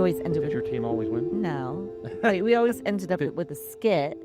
always ended Did with your team always win? no. But we always ended up with a skit,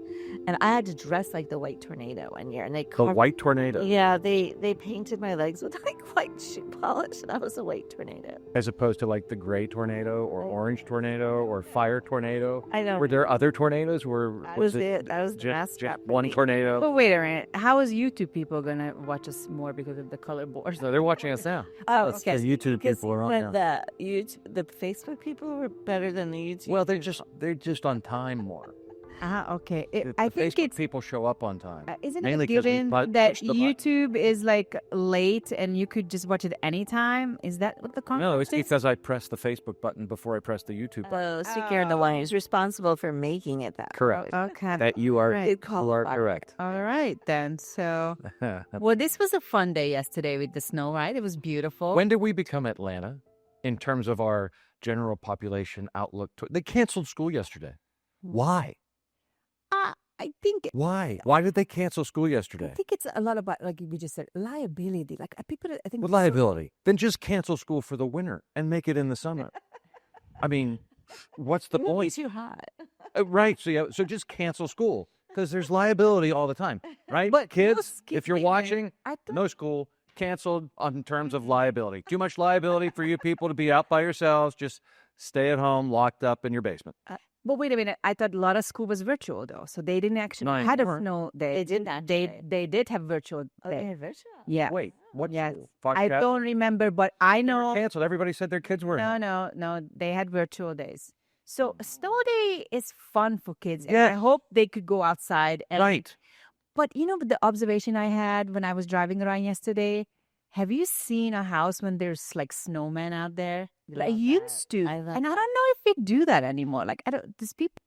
and I had to dress like the White Tornado one year, and they The White Tornado. Yeah, they painted my legs with like white shoe polish, and I was a White Tornado. As opposed to like the Gray Tornado or Orange Tornado or Fire Tornado. I know. Were there other tornadoes? That was it. That was the mascot. One tornado. But wait a minute. How is YouTube people going to watch us more because of the color boards? No, they're watching us now. Oh, The YouTube people are on when now. the Facebook people were better than the YouTube. Well, they're just on time more. Okay. I think Facebook people show up on time. Isn't Mainly it 'cause we given push that the button. YouTube is like late and you could just watch it anytime? Is that what the concept No, it's is? because I pressed the Facebook button before I pressed the YouTube button. So you're the one who's responsible for making it that. Correct. Okay. That you are. Right. You are correct. All right, then. So, well, this was a fun day yesterday with the snow, right? It was beautiful. When did we become Atlanta in terms of our general population outlook? They canceled school yesterday. Why? I think Why? Why did they cancel school yesterday? I think it's a lot about, like we just said, liability. Like people, I think With liability. Then just cancel school for the winter and make it in the summer. I mean, what's the It would be point? too hot. Right. So just cancel school because there's liability all the time, right? But Kids, no, if you're wait a minute. watching, I thought- no school, canceled on terms of liability. Too much liability for you people to be out by yourselves. Just stay at home, locked up in your basement. But wait a minute. I thought a lot of school was virtual though, so they didn't actually No, had a anymore. snow day. They did actually. They did have virtual Oh, day. they had virtual. Yeah. Wait, what? Yes. school? I Foxcatcher? don't remember, but I They were know. canceled. Everybody said their kids were. No. They had virtual days. So snow day is fun for kids. And Yeah. I hope they could go outside. And, Right. But the observation I had when I was driving around yesterday, have you seen a house when there's like snowmen out there? Like Love used to. I love And I don't know if we do that anymore. Like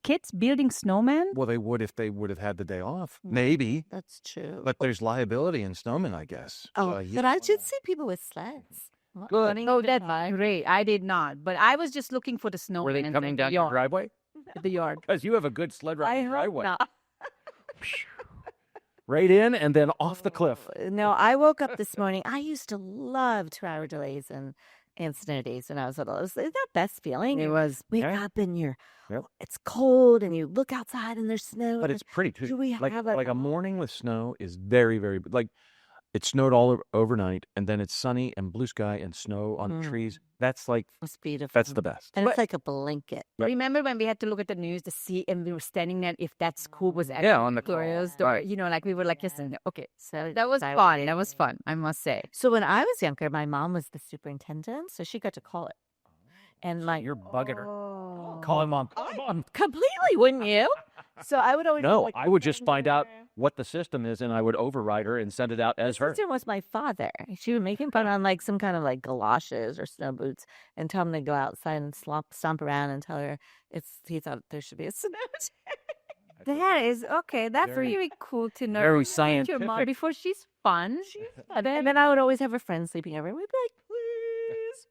kids building snowmen? Well, they would if they would have had the day off. Maybe. That's true. But there's liability in snowmen, I guess. But I did see people with sleds. Good. running Oh, the that's drive. great. I did not. But I was just looking for the snowmen. Were they in coming the down your yard. driveway? The yard. Because you have a good sled I ride hope driveway. not. Right in and then off the cliff. No, I woke up this morning. I used to love 2-hour delays and snow days when I was little. It's that best feeling. It You was. wake Yeah. up and Yep. it's cold and you look outside and there's snow. But and it's pretty do too. we Like have a morning with snow is very, very like it snowed all overnight and then it's sunny and blue sky and snow on the trees. That's like it's beautiful. that's the best. And But- it's like a blanket. Remember when we had to look at the news to see, and we were standing there if that school was actually on the closed, or right. like we were like, listen, okay, So that was I- fun. That was fun, I must say. So when I was younger, my mom was the superintendent, so she got to call it. And like You're bugging her. Oh. Call him mom. Call him mom. completely, wouldn't you? So I would always No, like, I would just find out what the system is and I would override her and send it out as her. sister was my father. She would make him put on like some kind of like galoshes or snow boots and tell him to go outside and stomp around and tell her he thought there should be a snow day. That is okay. That's Very- really cool to know. very Your scientific. mom before she's fun. And then I would always have her friends sleeping over. We'd be like, please,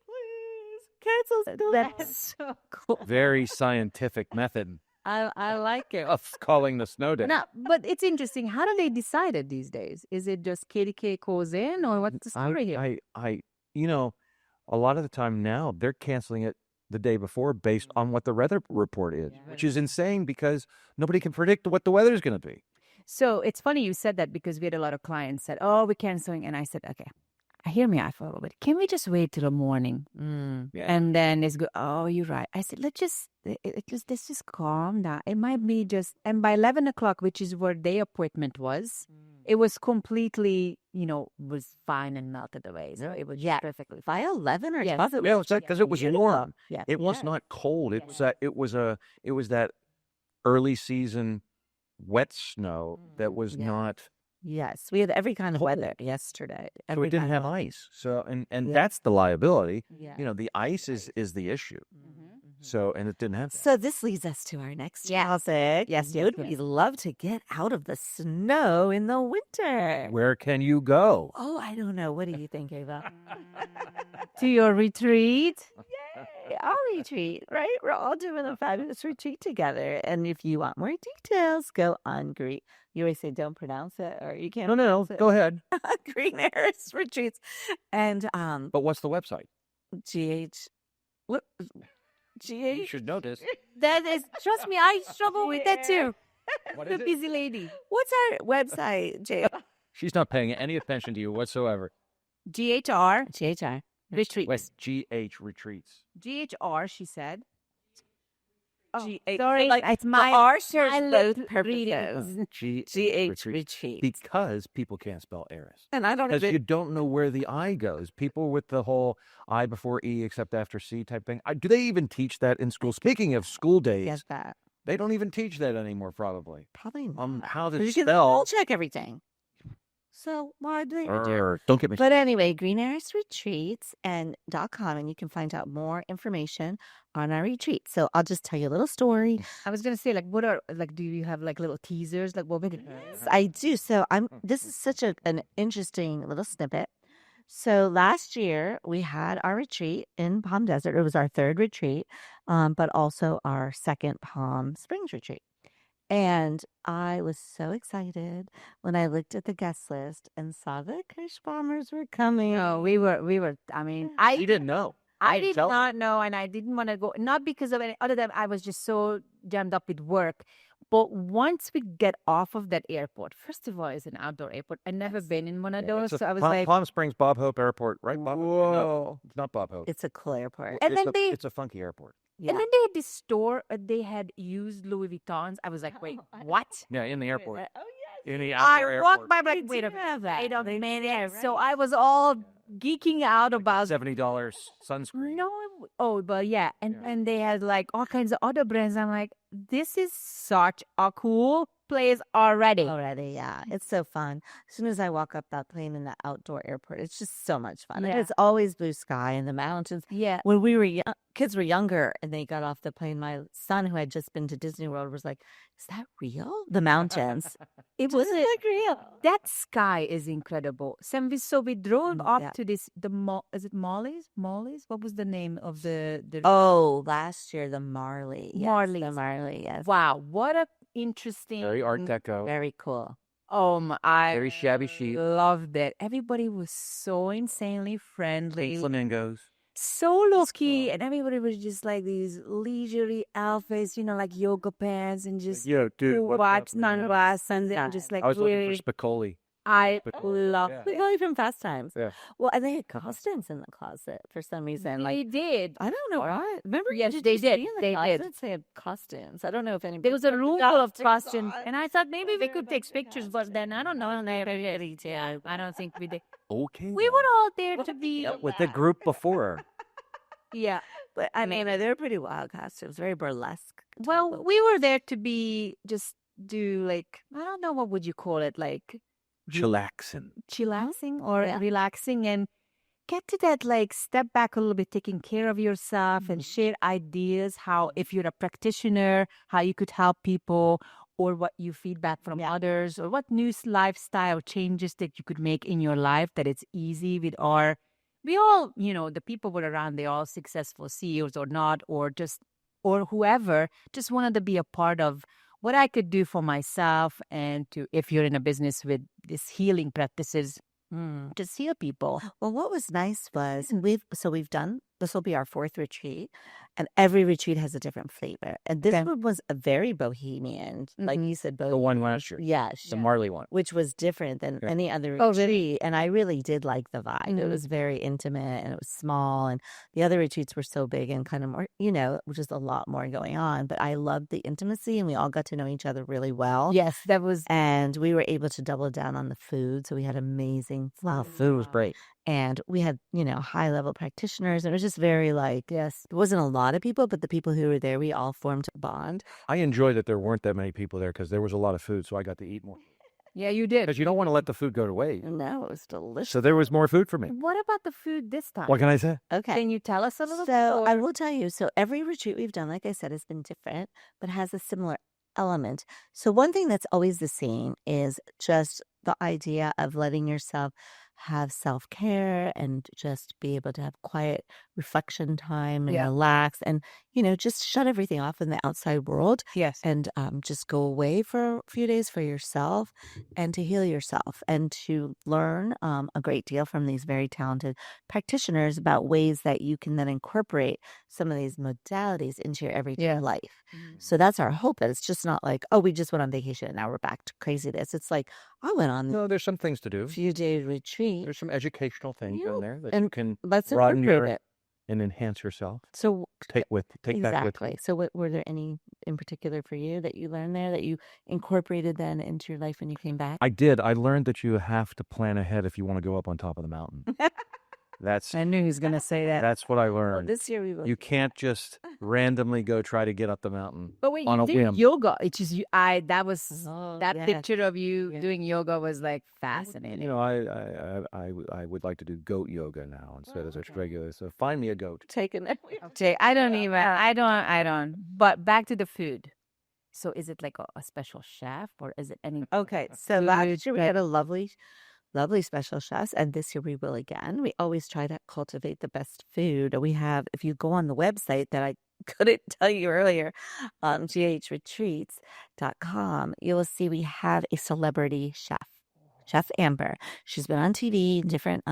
cancel school. That's so cool. Very scientific method I like it. of calling the snow day. Now, but it's interesting. How do they decide it these days? Is it just KDK calls in, or what's the story here? A lot of the time now they're canceling it the day before based on what the weather report is, which is insane because nobody can predict what the weather is going to be. So it's funny you said that because we had a lot of clients said, "Oh, we're canceling," and I said, "Okay, hear me out for a little bit. Can we just wait till the morning?" And then it's good. Oh, you're right. I said, let's just calm down. It might be just, and by 11 o'clock, which is where their appointment was, it was completely, was fine and melted away. So it was perfectly fine. By 11 or Yes. 12, it Yeah, was because it was warm. Yeah. It was not cold. It was that early season wet snow that was Yeah. not. Yes, we had every kind of weather yesterday. So Every it didn't kind have of- ice. So and Yeah. that's the liability. Yeah. The ice is the issue. So and it didn't have that. So this leads us to our next Yes. topic. Yes, Would we love to get out of the snow in the winter? Where can you go? Oh, I don't know. What do you think, Ava? to your retreat. Yay, our retreat, right? We're all doing a fabulous retreat together. And if you want more details, go on Green. You always say don't pronounce it, or you can't. No, pronounce it. go ahead. Green Heiress retreats, and But what's the website? GH. What? You should know this. That is, trust me, I struggle with that too. What The is it? busy lady. What's our website, J? She's not paying any attention to you whatsoever. GHR GHR. retreats. Wait, GH retreats. GHR, she said. G-H. Sorry, Like, it's the my R my serves both little purposes. readings. GH retreat. Because people can't spell Heiress. And I don't Because even. you don't know where the I goes. People with the whole I before E except after C type thing. Do they even teach that in school? Speaking of school days, Get that. they don't even teach that anymore, probably. Probably not. How to 'Cause you can spell. check everything. So why do they even do it? Don't get me But anyway, Green Heiress Retreats and .com, and you can find out more information on our retreat. So I'll just tell you a little story. I was gonna say, like, what are like? Do you have like little teasers? Like, what would it? Yes, I do. So this is such an interesting little snippet. So last year we had our retreat in Palm Desert. It was our third retreat, but also our second Palm Springs retreat. And I was so excited when I looked at the guest list and saw the Kush Bombers were coming. No, we were. I mean, You didn't know. I didn't did tell them. not know, and I didn't want to go. Not because of any other than I was just so jammed up with work. But once we get off of that airport, first of all, it's an outdoor airport. I've never been in one of those, so I was like, Palm Springs Bob Hope Airport, right? Bob Hope? No, it's not Bob Hope. It's a cool airport. And then It's a funky airport. Yeah. and then they had this store. They had used Louis Vuittons. I was like, wait, what? Yeah, in the airport. Oh, yes. In the I outdoor walked airport. by, They like, wait a do have that. wait a They- minute. yeah, So right. I was all geeking out about $70 sunscreen. no, oh, but yeah, Yeah. and they had like all kinds of other brands. I'm like, this is such a cool place already. Already, yeah. It's so fun. As soon as I walk up that plane in the outdoor airport, it's just so much fun. And Yeah. it's always blue sky and the mountains. Yeah, When we were kids were younger and they got off the plane, my son, who had just been to Disney World, was like, "Is that real? The mountains? it Was was it real?" that sky is incredible. So we drove up Yeah. to this is it Molly's? Molly's? What was the name of the Oh, last year the Marley. Yes, the Marley's. Marley. Yes, Wow, what a interesting Very Art Deco. very cool. I Very shabby chic. loved it. Everybody was so insanely friendly. Pink flamingos. So lucky, and everybody was just like these leisurely outfits, like yoga pants and just Yo, dude. cool what's vibes, up, man? nonetheless, and then just like I was looking really, for Spicoli. I But- love yeah. They call you from Fast Times. Yeah. Well, and they had costumes in the closet for some reason. They Like did. I don't know why. Remember? Yes, did they you did. see in the They did. closets they had costumes. I don't know if anybody. There was a room full of costumes, on. and I thought maybe we could take pictures, but then I don't know. I don't think we did. Okay. We then. were all there to be. with the group before. Yeah. But I mean, they're pretty wild costumes, very burlesque. type Well, of- we were there to be just do like I don't know what would you call it, like Chillaxing. chillaxing or Yeah. relaxing and get to that like step back a little bit, taking care of yourself and share ideas how if you're a practitioner, how you could help people or what you feedback from Yeah. others or what new lifestyle changes that you could make in your life that it's easy with our we all, the people were around, they're all successful CEOs or not, or whoever just wanted to be a part of what I could do for myself and to if you're in a business with these healing practices, just heal people. Well, what was nice was we've done this will be our fourth retreat, and every retreat has a different flavor. And this Okay. one was a very bohemian, like Mhm. you said, The bohemian. one last year. Yes, The Marley one. which was different than Yeah. any other Oh, retreat. really? And I really did like the vibe. It Mhm. was very intimate and it was small. And the other retreats were so big and kind of more, just a lot more going on. But I loved the intimacy and we all got to know each other really well. Yes, that was And we were able to double down on the food. So we had amazing Wow, food. food was great. And we had, high level practitioners. It was just very yes. there wasn't a lot of people, but the people who were there, we all formed a bond. I enjoyed that there weren't that many people there because there was a lot of food, so I got to eat more. Yeah, you did. Because you don't want to let the food go to waste. No, it was delicious. So there was more food for me. What about the food this time? What can I say? Okay. Can you tell us a little So bit? I will tell you. So every retreat we've done, like I said, has been different, but has a similar element. So one thing that's always the same is just the idea of letting yourself have self-care and just be able to have quiet reflection time and Yeah. relax and, just shut everything off in the outside world Yes. and just go away for a few days for yourself and to heal yourself and to learn a great deal from these very talented practitioners about ways that you can then incorporate some of these modalities into your everyday life. So that's our hope, that it's just not like, oh, we just went on vacation and now we're back to craziness. It's like, I went on No, there's some things to do. a few-day retreat. There's some educational things in there that and you can let's broaden incorporate it. and enhance yourself. So Take back with exactly. you. So were there any in particular for you that you learned there that you incorporated then into your life when you came back? I did. I learned that you have to plan ahead if you want to go up on top of the mountain. That's I knew he was going to say that. that's what I Well, learned. this year we will. You can't just randomly go try to get up the mountain But wait, on you a did whim. yoga. It's just that was Oh, that yes. picture of you Yeah. doing yoga was like fascinating. You know, I would like to do goat yoga now instead of just regular. So find me a goat. Taking it. Okay, I don't. But back to the food. So is it like a special chef or is it any? Okay, so Food, last year we but- had a lovely special chefs, and this year we will again. We always try to cultivate the best food. We have, if you go on the website that I couldn't tell you earlier, ghtretreats.com, you will see we have a celebrity chef, Chef Amber. She's been on TV, different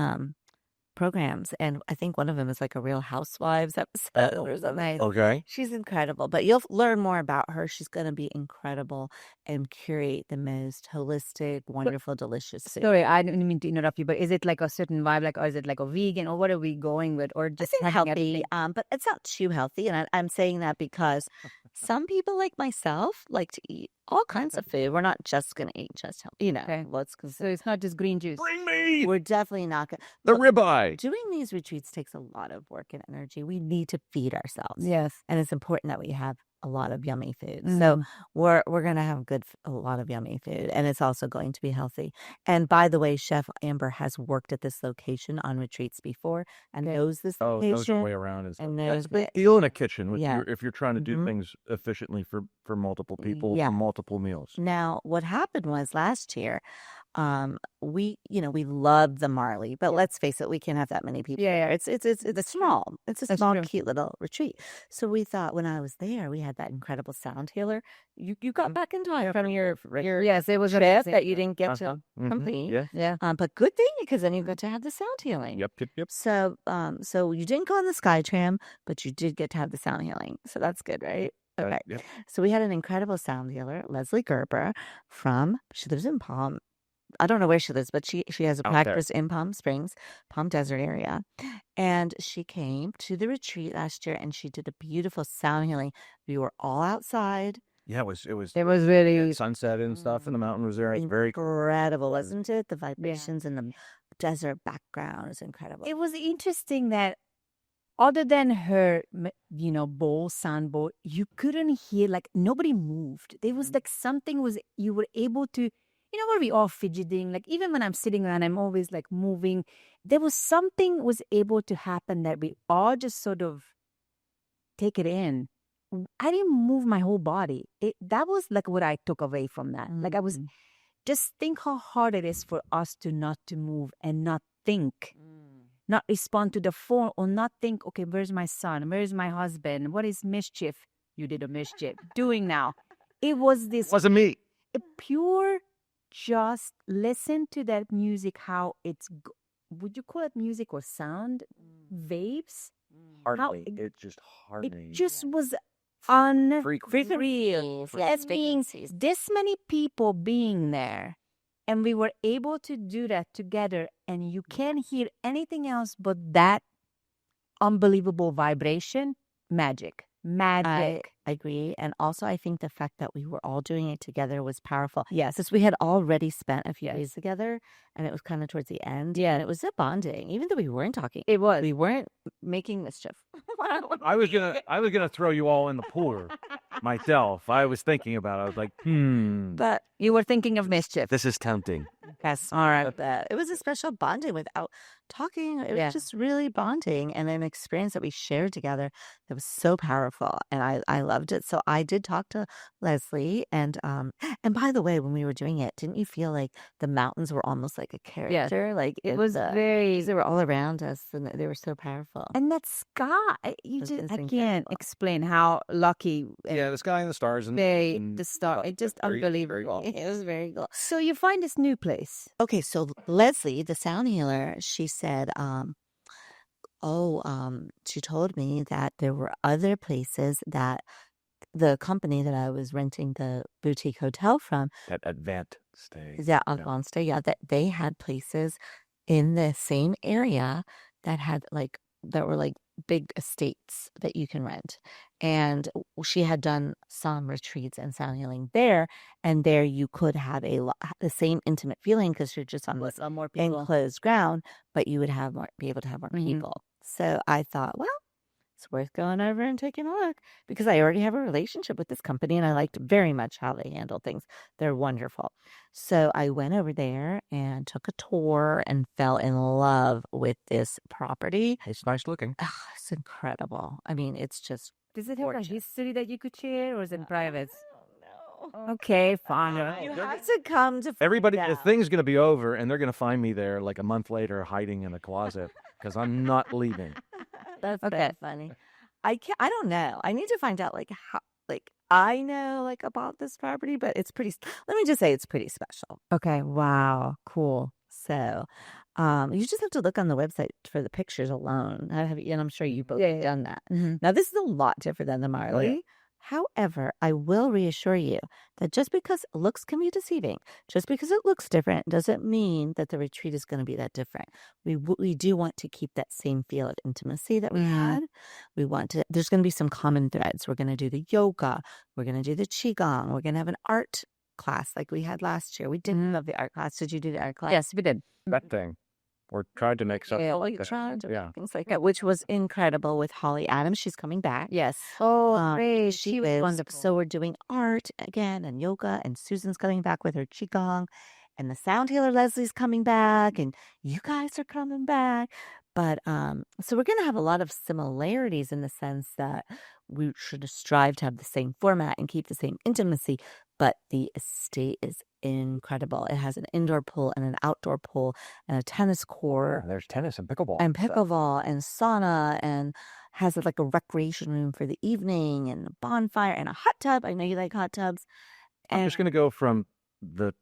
programs, and I think one of them is like a Real Housewives episode or something. Okay. She's incredible, but you'll learn more about her. She's going to be incredible and curate the most holistic, wonderful, delicious food. Sorry, I didn't mean to interrupt you, but is it like a certain vibe, like, or is it like a vegan, or what are we going with, or I just think having healthy, everything? but it's not too healthy. And I'm saying that because some people like myself like to eat all kinds of food. We're not just going to eat just healthy, Okay. let's So consider. it's not just green juice. Bring me We're definitely not going the to. ribeye. Doing these retreats takes a lot of work and energy. We need to feed ourselves. Yes. And it's important that we have a lot of yummy food. Mm. So we're going to have a lot of yummy food, and it's also going to be healthy. And by the way, Chef Amber has worked at this location on retreats before and Okay. knows this Oh, knows your location. way around. and That's knows a big that- deal in a kitchen Yeah. if you're trying to do Mhm. things efficiently for multiple people Yeah. for multiple meals. Now, what happened was last year, we loved the Marley, but let's face it, we can't have that many people. Yeah, there. It's small. It's a That's small, true. cute little retreat. So we thought when I was there, we had that incredible sound healer. You got back in time from your Yes, it was trip amazing. that you didn't get Uh-huh. to Mhm. complete. Yeah. Yeah. But good thing because then you got to have the sound healing. Yep. So, so you didn't go on the Sky Tram, but you did get to have the sound healing. So that's good, right? Okay. Yep. So we had an incredible sound healer, Leslie Gerber, she lives in Palm. I don't know where she lives, but she has a Out there. practice in Palm Springs, Palm Desert area. And she came to the retreat last year and she did a beautiful sound healing. We were all outside. Yeah, it was It was really sunset and stuff, and the mountain was there. It's very Incredible, wasn't it? The vibrations in the desert background is incredible. It was interesting that other than her, sound bowl, you couldn't hear, like, nobody moved. There was like something you were able to, where we all fidgeting, like even when I'm sitting around, I'm always like moving. There was something was able to happen that we all just sort of take it in. I didn't move my whole body. That was like what I took away from that. Like I was, just think how hard it is for us not to move and not think. Not respond to the phone or not think, okay, where's my son? Where's my husband? What is mischief you did a mischief doing now? It was this wasn't me. pure, just listen to that music, how would you call it music or sound? Waves? Hardly. it- It's just hardening. It just was Real. Yes, being this many people being there. And we were able to do that together, and you can't hear anything else but that unbelievable vibration. Magic. I agree. And also, I think the fact that we were all doing it together was powerful. Yes. Since we had already spent a few Yes. days together, and it was kind of towards the end. Yeah. And it was a bonding, even though we weren't talking. It was. We weren't making mischief. I was gonna throw you all in the pool myself. I was thinking about it. I was like, But You were thinking of mischief. this is tempting. Yes. All right. it was a special bonding without talking. It was Yeah. just really bonding and an experience that we shared together that was so powerful. And I loved loved it. So I did talk to Leslie, and by the way, when we were doing it, didn't you feel like the mountains were almost like a character? Like it was very. they were all around us, and they were so powerful. And that sky, I can't explain how lucky. Yeah, the sky and the stars and the star. It just unbelievable. It was very cool. So you find this new place. Okay, so Leslie, the sound healer, she said, she told me that there were other places that the company that I was renting the boutique hotel from, that Advent Stay. that they had places in the same area that had that were like big estates that you can rent. And she had done some retreats and sound healing there, and there you could have the same intimate feeling because you're just on this more people. enclosed ground, but you would be able to have more Mhm. people. So I thought, well, it's worth going over and taking a look because I already have a relationship with this company and I liked very much how they handle things. They're wonderful. So I went over there and took a tour and fell in love with this property. It's nice looking. It's incredible. I mean, it's just Does it have a history that you could share, or is it private? no. Okay, fine. You have to come to Everybody, find the out. thing's going to be over, and they're going to find me there like a month later, hiding in the closet because I'm not leaving. That's Okay. funny. I don't know. I need to find out how I know about this property, but it's pretty. Let me just say it's pretty special. Okay, wow, cool. So, you just have to look on the website for the pictures alone. And I'm sure you both have done that. Mm-hmm. Now, this is a lot different than the Marley. Oh, yeah. However, I will reassure you that just because looks can be deceiving, just because it looks different, doesn't mean that the retreat is going to be that different. We do want to keep that same feel of intimacy that we had. We want to. There's going to be some common threads. We're going to do the yoga. We're going to do the qigong. We're going to have an art class like we had last year. We did love the art class. Did you do the art class? Yes, we did. That thing. Or tried to make something. Yeah, you tried to Yeah. make things like that, which was incredible with Holly Adams. She's coming back. Yes. Oh, great. She was is. wonderful. So we're doing art again and yoga, and Susan's coming back with her qigong, and the sound healer Leslie's coming back, and you guys are coming back. But so we're going to have a lot of similarities in the sense that we should strive to have the same format and keep the same intimacy. But the estate is incredible. It has an indoor pool and an outdoor pool and a tennis court. There's tennis and pickleball. And pickleball and sauna, and has a recreation room for the evening and a bonfire and a hot tub. I know you like hot tubs. I'm just going to go from the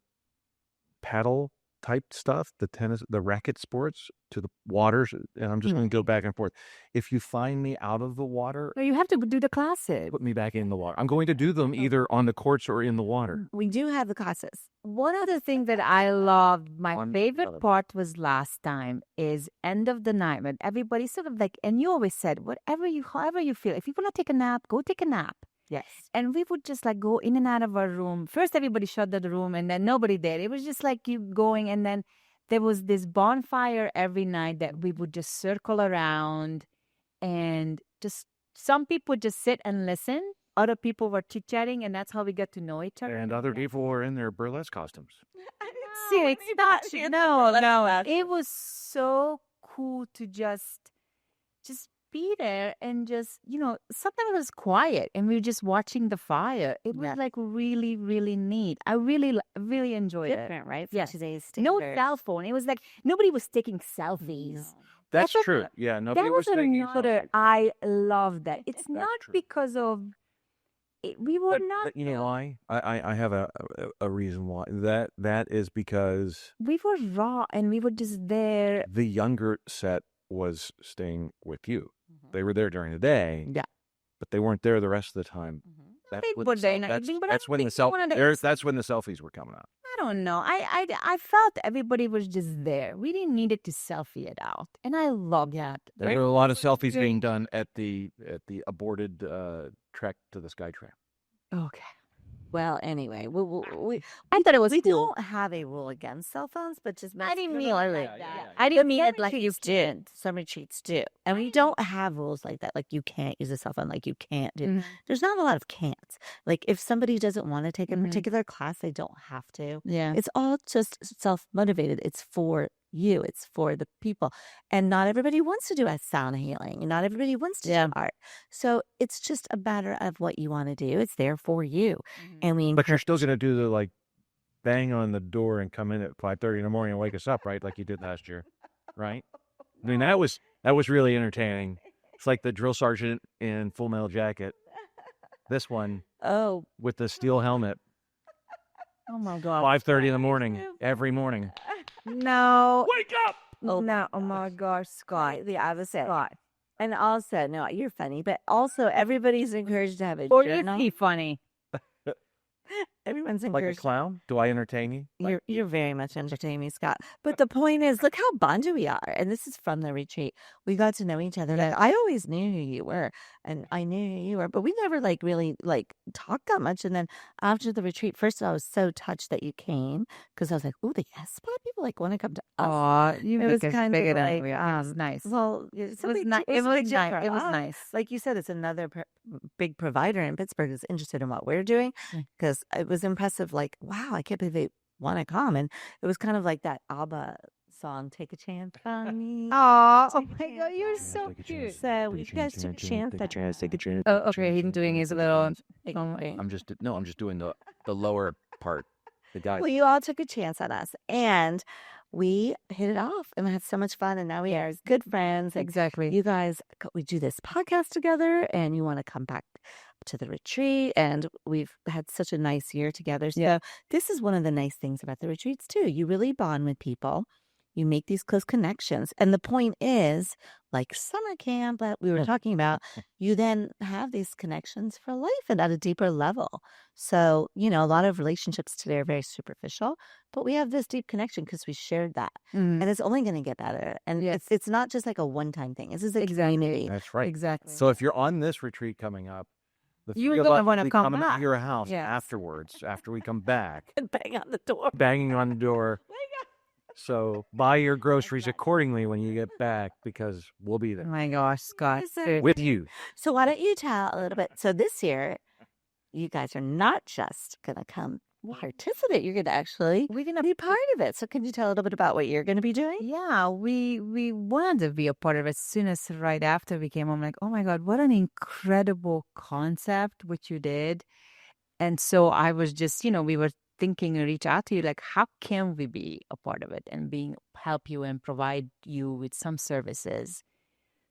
paddle type stuff, the tennis, the racket sports, to the waters, and I'm just going to go back and forth. If you find me out of the water, No, you have to do the classes. put me back in the water. I'm going to do them either on the courts or in the water. We do have the classes. One other thing that I loved, my One favorite other- part was last time is end of the night when everybody sort of and you always said, however you feel, if you want to take a nap, go take a nap. Yes. And we would just go in and out of our room. First, everybody shut the room and then nobody there. It was just you going. And then there was this bonfire every night that we would just circle around, and just some people would just sit and listen. Other people were chit-chatting, and that's how we got to know each other. And other people were in their burlesque costumes. See, it's not. No. It was so cool to just be there and just, sometimes it was quiet and we were just watching the fire. It was really, really neat. I really, really enjoyed it. Different, right? Yes. Today's No standard. cell phone. It was nobody was taking selfies. That's That's true. Yeah, nobody That was taking another. selfies. I love that. It's That's not true. because of. We were not. But you know why? I have a reason why. That is because We were raw and we were just there. the younger set was staying with you. Mhm. They were there during the day. Yeah. But they weren't there the rest of the time. Mhm. That's They when were the there sel- in the that's, evening, but I that's don't when the think one of the- that's when the selfies were coming out. I don't know. I felt everybody was just there. We didn't need it to selfie it out, and I love that. There were a lot of selfies being done at the aborted trek to the Skytrack. Okay. Well, anyway, I thought it was we cool. don't have a rule against cell phones, but just I didn't mean like like that. that. I I didn't didn't mean mean it it like like you you did. Some retreats do, and we don't have rules like that. Like you can't use a cell phone. Like you can't do. Mhm. There's not a lot of can'ts. Like if somebody doesn't want to take a Mhm. particular class, they don't have to. Yeah. It's all just self motivated. It's for you. It's for the people. And not everybody wants to do a sauna healing. And not everybody wants to do art. So it's just a matter of what you want to do. It's there for you. And we But you're still encourage- going to do the like bang on the door and come in at 5:30 in the morning and wake us up, right? Like you did last year, right? I mean, that was really entertaining. It's like the drill sergeant in Full Metal Jacket. This one with the steel helmet, Oh my God. 5:30 in the morning, every morning. No. Wake up! No. Oh my gosh, Scott. the opposite. Scott. And also, no, you're funny, but also everybody's encouraged to have a Or is journal. he funny? Everyone's Like a encouraged. clown? Do I entertain you? You're very much entertaining me, Scott. But the point is, look how bonded we are. And this is from the retreat. We got to know each other. Like, I always knew who you were, and I knew who you were, but we never like really like talked that much. And then after the retreat, first of all, I was so touched that you came because I was like, oh, the EsSpa people like want to come to us. Oh, you It was make us kind of bigger than like, we are. It was nice. Well, It was nice. It was nice. It was nice. Like you said, it's another big provider in Pittsburgh is interested in what we're doing because it was impressive. Like, wow, I can't believe they want to come. And it was kind of like that ABBA song, Take a Chance on Me. Oh Take a my God, chance you're on so me. cute. So you guys took a chance. That you're take a chance. Oh, okay. He's doing his little. I'm just doing the lower part. The guy. Well, you all took a chance on us, and we hit it off, and we had so much fun, and now we are good friends. And Exactly. you guys, we do this podcast together, and you want to come back to the retreat, and we've had such a nice year together. So this is one of the nice things about the retreats too. You really bond with people. You make these close connections. And the point is, like summer camp that we were talking about, you then have these connections for life and at a deeper level. So, a lot of relationships today are very superficial, but we have this deep connection because we shared that. And it's only going to get better. And it's not just like a one-time thing. This is a community. That's right. Exactly. So if you're on this retreat coming up, You three will of us wanna will be come coming back. to your house Yes. afterwards, after we come back, And bang on the door. banging on the door. So buy your groceries accordingly when you get back because we'll be Oh there my gosh, Scott. Listen. with you. So why don't you tell a little bit? So this year, you guys are not just going to come participate. You're going to actually We're gonna be part of it. So can you tell a little bit about what you're going to be doing? Yeah, we wanted to be a part of it as soon as right after we came home. Like, oh my God, what an incredible concept which you did. And so I was just, we were thinking to reach out to you, like, how can we be a part of it and help you and provide you with some services?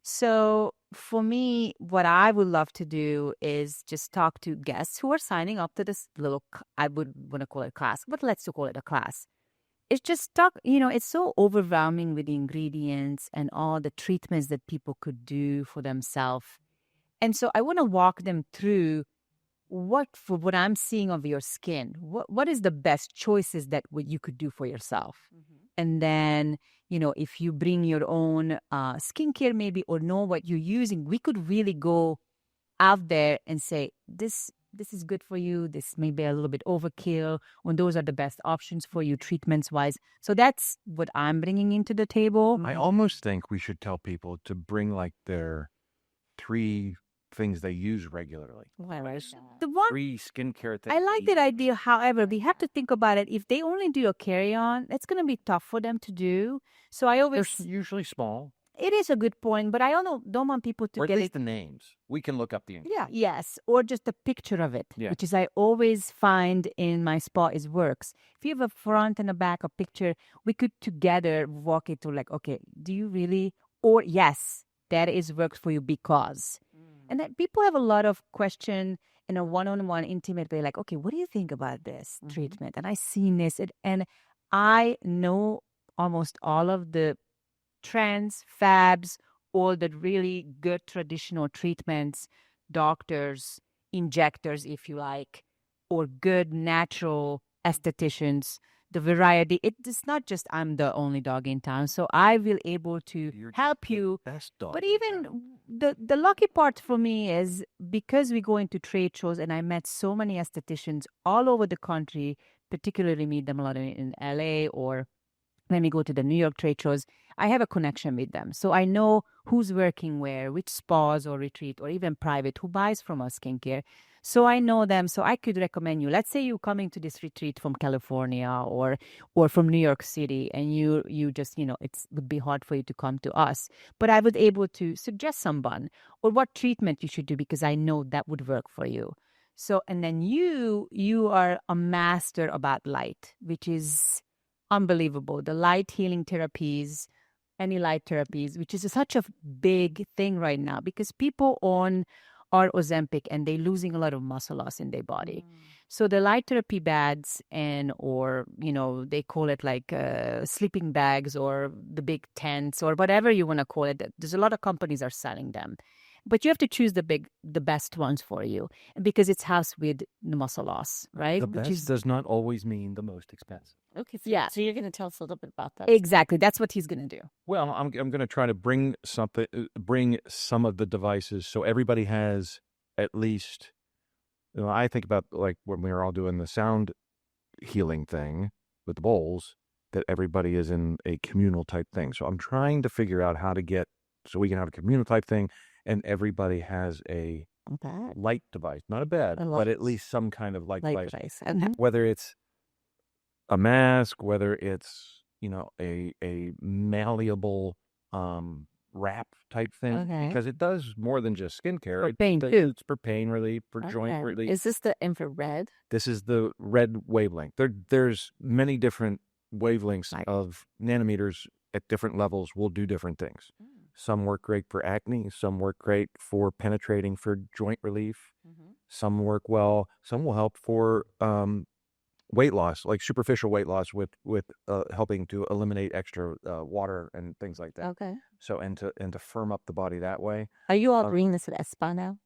So for me, what I would love to do is just talk to guests who are signing up to this little, I would want to call it a class, but let's call it a class. It's just it's so overwhelming with the ingredients and all the treatments that people could do for themselves. And so I want to walk them through what I'm seeing of your skin. What is the best choices that you could do for yourself? And then, if you bring your own skincare maybe or know what you're using, we could really go out there and say, this is good for you. This may be a little bit overkill. When those are the best options for you treatments wise. So that's what I'm bringing into the table. I almost think we should tell people to bring like their 3 things they use regularly. The one 3 skincare things. I like that idea. However, we have to think about it. If they only do a carry-on, it's going to be tough for them to do. So I They're always, usually small, it is a good point, but I don't want people to or at get least it. the names. We can look up the ingredients. Yeah, yes, or just a picture of it, Yeah. which is I always find in my spa is works. If you have a front and a back, a picture, we could together walk it through like, okay, do you really, or yes, that is works for you because. And that people have a lot of question in a one-on-one intimate way, like, okay, what do you think about this treatment? And I seen this, and I know almost all of the trends, fabs, all the really good traditional treatments, doctors, injectors, if you like, or good natural estheticians. The variety, it's not just I'm the only dog in town, so I will able to You're just help the you. best dog But in even town. the lucky part for me is because we go into trade shows and I met so many estheticians all over the country, particularly meet them a lot in LA or when we go to the New York trade shows, I have a connection with them. So I know who's working where, which spas or retreat or even private, who buys from us skincare. So I know them. So I could recommend you. Let's say you're coming to this retreat from California or from New York City, and you just, it would be hard for you to come to us. But I would able to suggest someone or what treatment you should do because I know that would work for you. So, and then you are a master about light, which is unbelievable. The light healing therapies, any light therapies, which is such a big thing right now because people are Ozempic and they're losing a lot of muscle loss in their body. So the light therapy bags or they call it like sleeping bags or the big tents or whatever you want to call it. There's a lot of companies are selling them. But you have to choose the best ones for you because it's helps with the muscle loss, right? The best does not always mean the most expensive. Okay. So you're going to tell us a little bit about that. Exactly. That's what he's going to do. Well, I'm going to try to bring some of the devices so everybody has at least. I think about like when we were all doing the sound healing thing with the bowls, that everybody is in a communal type thing. So I'm trying to figure out how to get so we can have a communal type thing. And everybody has a light device, not a bed, but at least some kind of light device. And whether it's a mask, whether it's a malleable wrap type thing, because it does more than just skincare. For pain too. It's for pain relief, for joint relief. Is this the infrared? This is the red wavelength. There's many different wavelengths of nanometers at different levels will do different things. Some work great for acne. Some work great for penetrating for joint relief. Some work well. Some will help for weight loss, like superficial weight loss with helping to eliminate extra water and things like that. Okay. So and to firm up the body that way. Are you all bringing this at EsSpa now?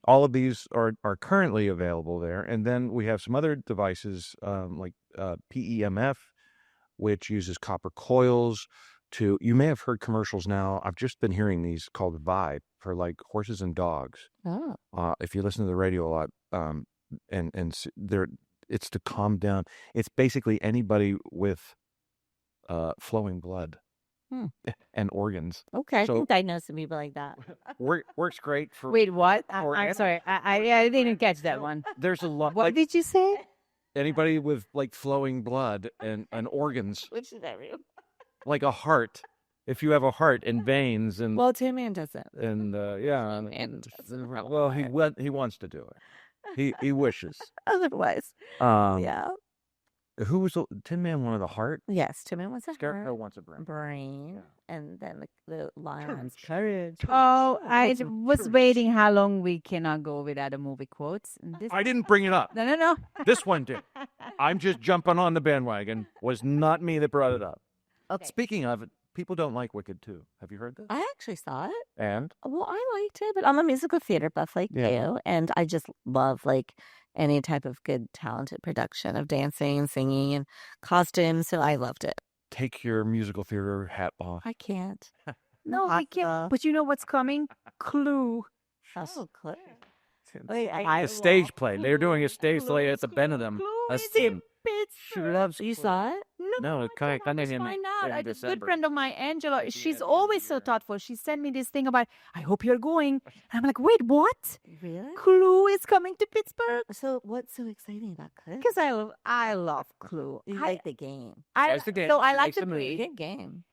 All of these are currently available there. And then we have some other devices like PEMF, which uses copper coils. You may have heard commercials now. I've just been hearing these called Vibe for like horses and dogs. Oh. If you listen to the radio a lot, and it's to calm down. It's basically anybody with flowing blood and organs. Okay, So- I think I know some people like that. Works great for. Wait, what? For I'm sorry. I didn't catch that one. There's a lot. What Like did you say? anybody with like flowing blood and organs, Which is every. like a heart. If you have a heart and veins and Well, Tin Man doesn't. and yeah, And well, he wants to do it. He wishes. otherwise, Um, yeah. Who was Tin Man? One of the heart. Yes, Tin Man wants a Scarecrow heart, wants a brain. brain, Yeah. and then the lion's courage. Oh, I was waiting how long we cannot go without a movie quotes. And this, I didn't bring it up. no. This one did. I'm just jumping on the bandwagon. Was not me that brought it up. Okay. Speaking of it, people don't like Wicked 2. Have you heard this? I actually saw it. And Well, I liked it, but I'm a musical theater buff like you, and I just love like any type of good, talented production of dancing, singing, and costumes. So I loved it. take your musical theater hat off. I can't. No, we can't. But you know what's coming? Clue. Oh, clear. A stage play. They're doing a stage play at the Benedum. Clue A is sim. in Pittsburgh. loves. You saw it? No, it's kind of Let's find out. A good friend of mine, Angela, she's always so thoughtful. She sent me this thing about, I hope you're going. And I'm like, wait, what? Really? Clue is coming to Pittsburgh? So what's so exciting about Clue? Because I love Clue. You I like the game. Likes the game. So I like Likes the the movie. movie. Good game.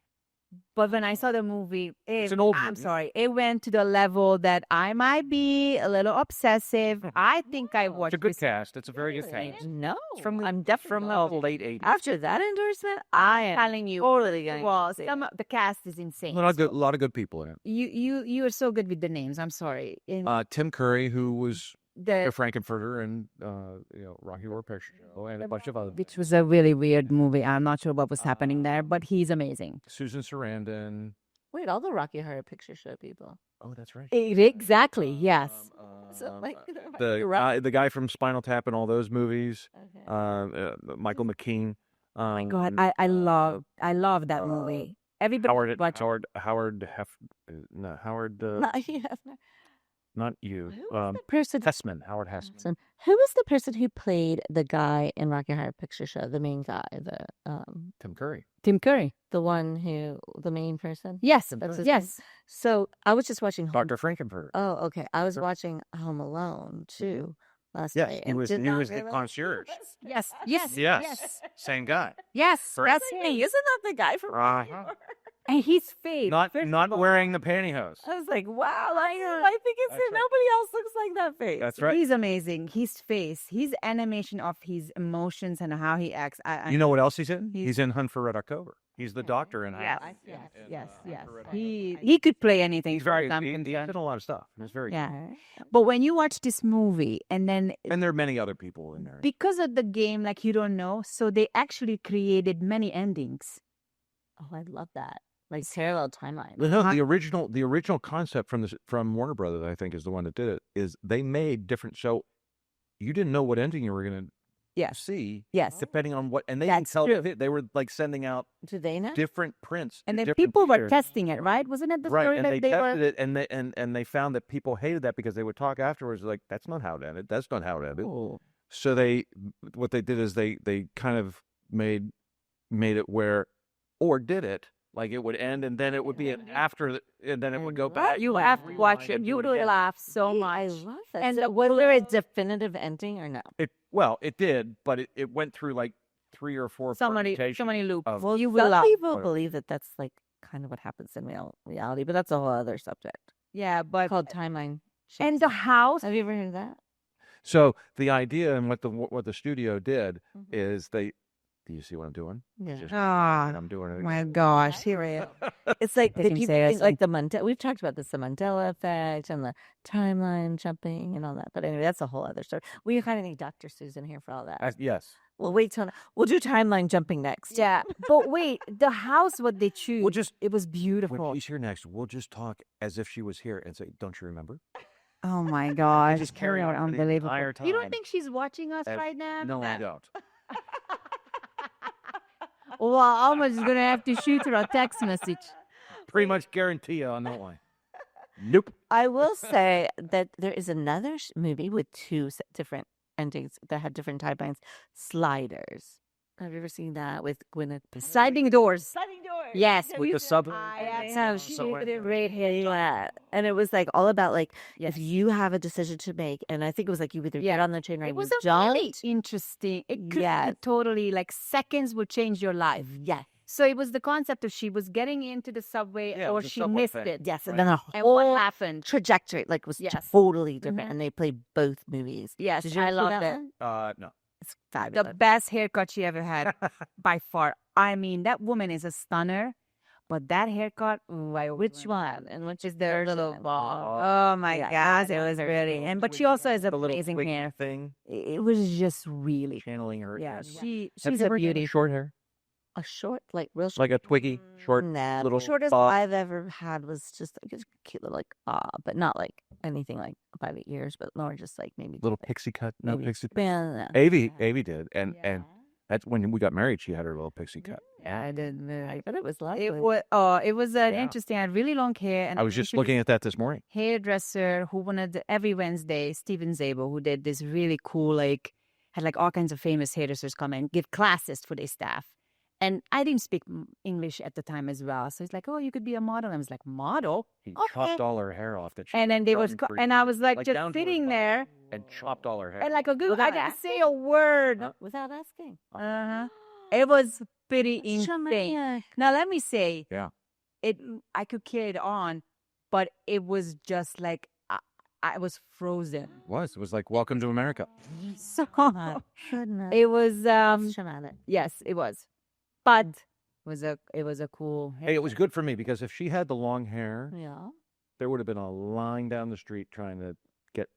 But when I saw the movie, It's an old I'm movie. sorry, it went to the level that I might be a little obsessive. I think I watched It's a good this. cast. It's a very good Really? cast. No. from I'm definitely From the late 80s. after that endorsement. I I am am telling you. totally going. Well, to see some it. of the cast is insane. A lot of good people in it. You are so good with the names. I'm sorry. In Tim Curry, who was the Frankenfurter and Rocky Horror Picture Show, and a bunch of other. which was a really weird movie. I'm not sure what was happening there, but he's amazing. Susan Sarandon. Wait, all the Rocky Horror Picture Show people. Oh, that's right. Exactly. Yes. So like The guy from Spinal Tap and all those movies. Okay. Michael McKean. Oh my God, I love that movie. Everybody watch it. Howard. Not yet. not you. Who was the person? Hessman, Howard Hessman. Who was the person who played the guy in Rocky Horror Picture Show? The main guy, Tim Curry. Tim Curry. the main person. Yes. That's his Yes. So I was just watching. Dr. Frankenfurter. Oh, okay. I was watching Home Alone too last Yes, night. he and was did not the realize concierge. he was- Yes. Yes. Yes. Same guy. Yes. Correct. That's Hey, me. isn't that the guy from Rocky Uh-huh. Horror? And his face. Not first not of all, wearing the pantyhose. I was like, wow, I think it's That's right. nobody else looks like that face. That's right. He's amazing. His face, his animation of his emotions and how he acts. You know what else he's in? He's- He's in Hunt for Red October. He's the doctor in Yes. Hunt. Yes. in, Yes. Hunt Yes. for Red He could play anything. He's as far very. as I'm He concerned. did a lot of stuff. It's very. Yeah. But when you watch this movie and then And there are many other people in there. because of the game, like you don't know, so they actually created many endings. Oh, I love that. Like parallel timeline. No, the original concept from Warner Brothers, I think, is the one that did it. Is they made different. So you didn't know what ending you were going to Yes. see, Yes. depending on what. And they didn't That's tell. true. They were like sending out Do they know? different prints. And to then different people were theaters. testing it, right? Wasn't it the Right, story and that they they tested were? it, and they found that people hated that because they would talk afterwards like, "That's not how it ended. That's not how it ended." Oh. So what they did is they kind of made it where, or did it like it would end and then it would be an after, and then it would go back. You have to watch it. You would laugh so I much. love that. And So the was there a definitive ending or no? It did, but it went through like 3 or 4 So many permutations loops. of- Well, you will some laugh. people believe that that's like kind of what happens in reality, but that's a whole other subject Yeah, but called timeline. and shifts. the house. Have you ever heard of that? So the idea and what the studio did Mhm. is they. Do you see what I'm doing? Yeah. Just- Ah, I'm doing it. my gosh, here I am. It's like They the can people say think us like the Mandela. We've talked about this, the Mandela effect and the timeline jumping and all that. But anyway, that's a whole other story. We kind of need Dr. Susan here for all that. Yes. We'll wait till we'll do timeline jumping next. Yeah, but wait, the house, what they choose, We'll just it was when beautiful. she's here next, we'll just talk as if she was here and say, "Don't you remember?" Oh my gosh, Just carry on for the unbelievable. entire You don't time. think she's watching us Ev- right now? No, I don't. Well, Alma's gonna have to shoot her a text message. Pretty much guarantee you on that one. Nope. I will say that there is another movie with two different endings that have different timelines. Sliders. Have you ever seen that with Gwyneth? Sliding doors. Sliding doors. Yes, With the sub. That's how she So- did it right here. And it was like all about like Yes. if you have a decision to make, and I think it was like you either get on the train or It was you a don't. really interesting. It could Yes. totally like seconds would change your life. Yes. So it was the concept of she was getting into the subway Yeah, it or was a she subway missed thing. it. Yes. And Right. then a And whole what happened? trajectory like was Yes. totally different, Mhm. and they played both movies. Yes, Did you I ever see loved that it. one? No. It's The fabulous. best haircut she ever had by far. I mean, that woman is a stunner. But that haircut, ooh, Which one? And which is the little version? ball. Oh my Yeah, gosh, it yeah, was they're really. so And but she sweet. also has The little amazing twig hair. thing, It was just really. channeling her. Yeah, Have she's you a ever had beauty. Short hair, A short, like real short. like a twiggy, short, Nah, little. the shortest bob. I've ever had was just like a cute little like but not like anything like by the ears, but more just like maybe Little pixie cut. No maybe pixie. yeah, Avi did, and that's when we got married. She had her little pixie cut. Yeah, I didn't. I bet it was like It was. Oh, it was Yeah. interesting. I had really long hair, and I was just looking at that this morning. hairdresser who wanted every Wednesday, Steven Zabel, who did this really cool, like, had like all kinds of famous hairdressers come and give classes for their staff. And I didn't speak English at the time as well. So he's like, oh, you could be a model. I was like, model? He Okay. chopped all her hair off. That she And then they had was, done for and I was like, like just down to her sitting butt. there and chopped all her hair. and like a good, I Without didn't asking? say a word. without asking. Uh-huh. It was pretty That's insane. dramatic. Now, let me say, Yeah. I could carry it on, but it was just like, I was frozen. It was like Welcome to America. So My goodness. it was, It's traumatic. yes, it was. But it was a cool. Hey, it was good for me because if she had the long hair, Yeah. there would have been a line down the street trying to get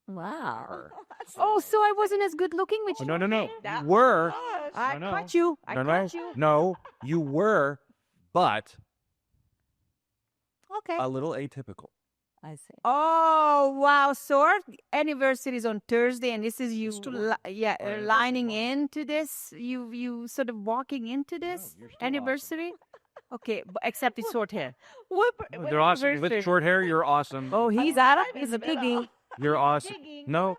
Wow. her. Oh, so I wasn't as good looking with Oh, you? no. That- You were. I No, no. caught you. I No, caught you. No, you were, but Okay. a little atypical. I see. Oh wow! So our anniversary is on Thursday, and this is you, Still lining into this. You sort of walking into this you're still anniversary. Okay, except it's short hair. They're awesome. With short hair, you're awesome. Oh, he's a biggie. You're awesome. No,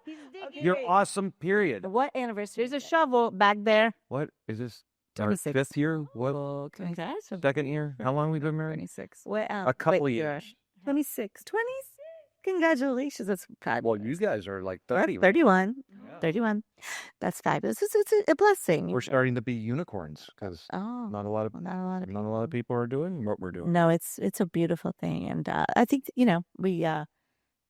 you're awesome, period. What anniversary? There's a shovel back there. What is this? Our 26. fifth year? What? Oh, Congrats. Second year? How long we been married? 26. What, A couple wait, of you're years. 26. 26. Congratulations. That's fabulous. Well, you guys are like 30. 31. Yeah. 31. That's fabulous. It's a blessing. We're starting to be unicorns because Oh, not a lot of well, not a lot of not a lot of people are doing what we're doing. No, it's a beautiful thing, and I think we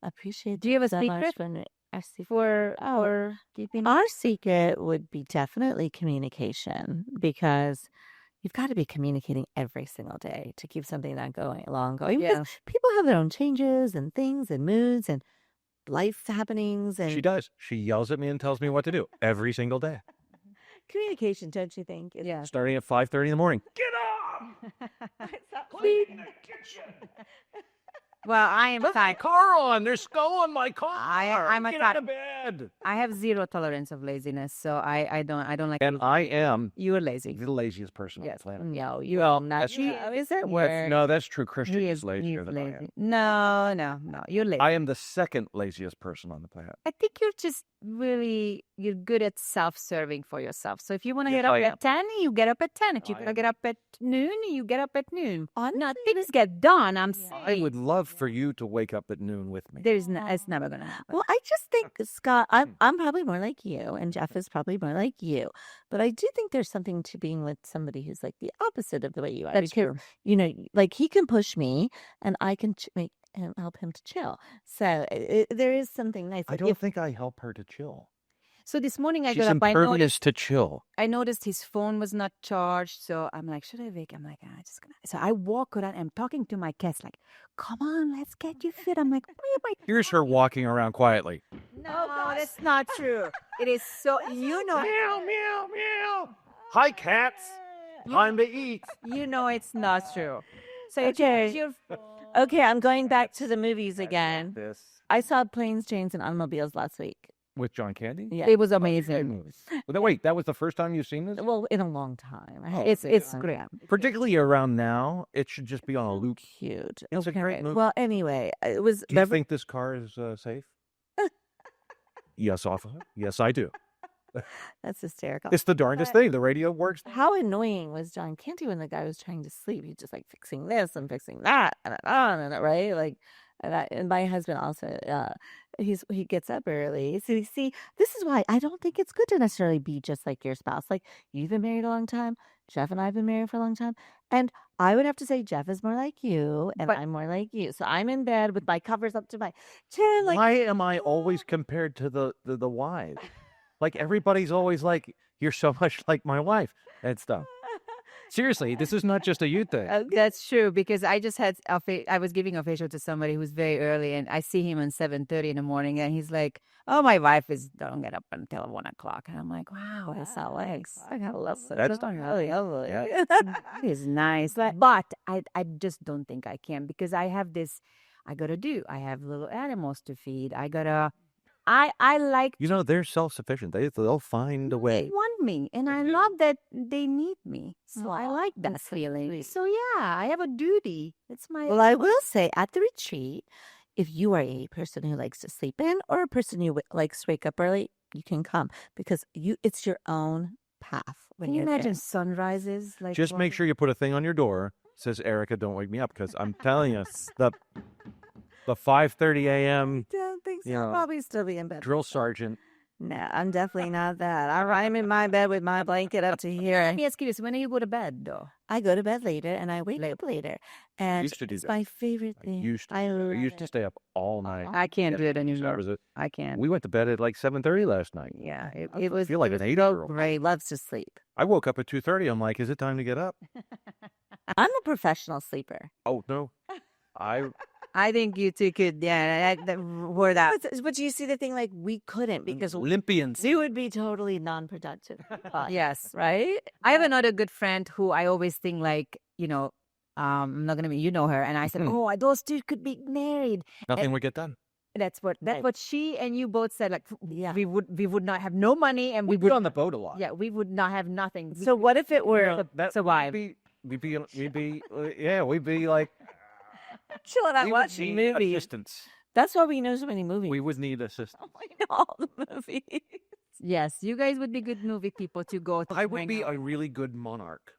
appreciate. Do you have a so much secret when our secret. for keeping? Our secret would be definitely communication, because you've got to be communicating every single day to keep something that going. Because Yeah. people have their own changes and things and moods and life happenings, and She does. She yells at me and tells me what to do every single day, communication, don't you think? Yeah. starting at 5:30 in the morning. Get up! Clean the kitchen. Well, I am Put my type. car on. There's skull on my car. I'm a Get type. out of bed. I have zero tolerance of laziness, so I don't like. And I am You're lazy. the laziest person on the Yes. planet. No, you Well, are not. that's true. Is that That's- word? no, that's true. Christian He is is lazier he's than I am. lazy. No. You're lazy. I am the second laziest person on the planet. I think you're good at self-serving for yourself. So if you want to Yes, get up I am. at 10, you get up at 10. If you I want to am. get up at noon, you get up at noon. Honestly, Now, things get done. I'm Yeah. I saying would love for you to wake up at noon with me. it's never going to happen. Well, I just think, Scott, I'm probably more like you, and Jeff is probably more like you. But I do think there's something to being with somebody who's like the opposite of the way you are. That's because, true. like he can push me, and I can make him help him to chill. So there is something nice. I Like, don't think I help her to chill. So this morning I She's got up. impervious to chill. I noticed his phone was not charged, so I'm like, should I wake? I'm like, just gonna. So I walk around. I'm talking to my cats, like, come on, let's get you fit. I'm like, why am I? Here's her walking around quietly. No, that's not true. It is so. Meow, meow, meow. Hi, cats. Time to eat. You know it's not true. So Okay. it's your okay, I'm going back to the movies again. This I saw Planes, Trains, and Automobiles last week. with John Candy. Yeah. It was amazing. Wait, that was the first time you've seen this? Well, in a long time. It's great. Particularly around now, it should just be on a loop. Cute. It's a great Okay. movie. Well, anyway, it was. Do you think this car is safe? Yes, officer. Yes, I do. That's hysterical. It's the darndest thing. The radio works. How annoying was John Canty when the guy was trying to sleep? He's just like fixing this and fixing that, and right? Like, and my husband also, he gets up early. So you see, this is why I don't think it's good to necessarily be just like your spouse. Like, you've been married a long time. Jeff and I have been married for a long time, and I would have to say Jeff is more like you, and But- I'm more like you. So I'm in bed with my covers up to my chin, like. Why am I always compared to the wives? Like everybody's always like, you're so much like my wife and stuff. Seriously, this is not just a you thing. That's true because I just had I was giving a facial to somebody who's very early, and I see him at 7:30 in the morning, and he's like, "Oh, my wife don't get up until 1:00," and I'm like, "Wow, that's how legs. I gotta love that. That's really lovely. Yeah. That is nice." But I just don't think I can because I have this. I gotta do. I have little animals to feed. I gotta. I like. You know, they're self-sufficient. They'll find a They way. want me, and I love that they need me. So I Aw, like that that's so feeling. sweet. So yeah, I have a duty. It's my. Well, I will say at the retreat, if you are a person who likes to sleep in or a person who likes to wake up early, you can come because it's your own path. When Can you you're there. imagine sunrises? Like Just make sure you put a thing on your door that says, Erica, don't wake me up. Because I'm telling you, the 5:30 a.m. Don't think so. you know, I'll probably still be in bed. drill sergeant. No, I'm definitely not that. I'm in my bed with my blanket up to here. Let me ask you this: when do you go to bed, though? I go to bed later and I wake up later. And used to do it's that. my favorite I thing. used to. I I love used to it. stay up all night. I can't do it That anymore. was it. I can't. We went to bed at like 7:30 last night. Yeah, I it was. feel like it an was 8-year-old. Ray loves to sleep. I woke up at 2:30. I'm like, is it time to get up? I'm a professional sleeper. Oh no, I think you two could. Yeah, that word out. But you see the thing, like we couldn't because Olympians. we would be totally non-productive. Yes. Right? I have another good friend who I always think like, I'm not gonna be. You know her, and I said, "Oh, those two could be married." Nothing would get done. That's Right. what she and you both said. Like, Yeah. we would not have no money, and we We would were on the boat a lot. Yeah, we would not have nothing. So what if it were That survive. would be we'd be like Chilling out we would watching need movies. assistance. That's why we know so many movies. We would need assistance. We know all the movies. Yes, you guys would be good movie people to go to. I would hang be out. a really good monarch.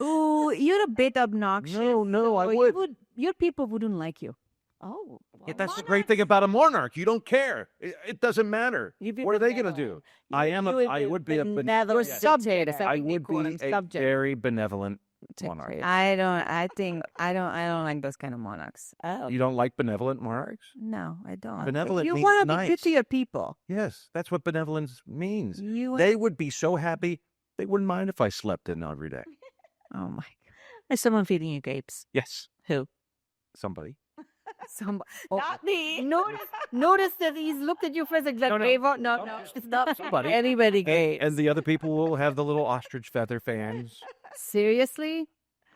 Ooh, you're a bit obnoxious. No, I so would. Your people wouldn't like you. Oh, Yeah, that's the great thing about a monarch. You don't care. It doesn't matter. You'd be What are they going to do? benevolent. I would be a benevolent. You're yes. subject. I would be a subject. very benevolent monarch. I don't like those kind of monarchs. Oh, You don't like benevolent monarchs? No, I don't. Benevolent You means want to be nice. good to your people. Yes, that's what benevolence means. You They would be so happy. They wouldn't mind if I slept in every day. Oh my there's someone feeding you grapes. Yes, Who? somebody. God. Not me. Notice that he's looked at you first like that. No, it's not Somebody. Anybody grapes. And the other people will have the little ostrich feather fans. Seriously?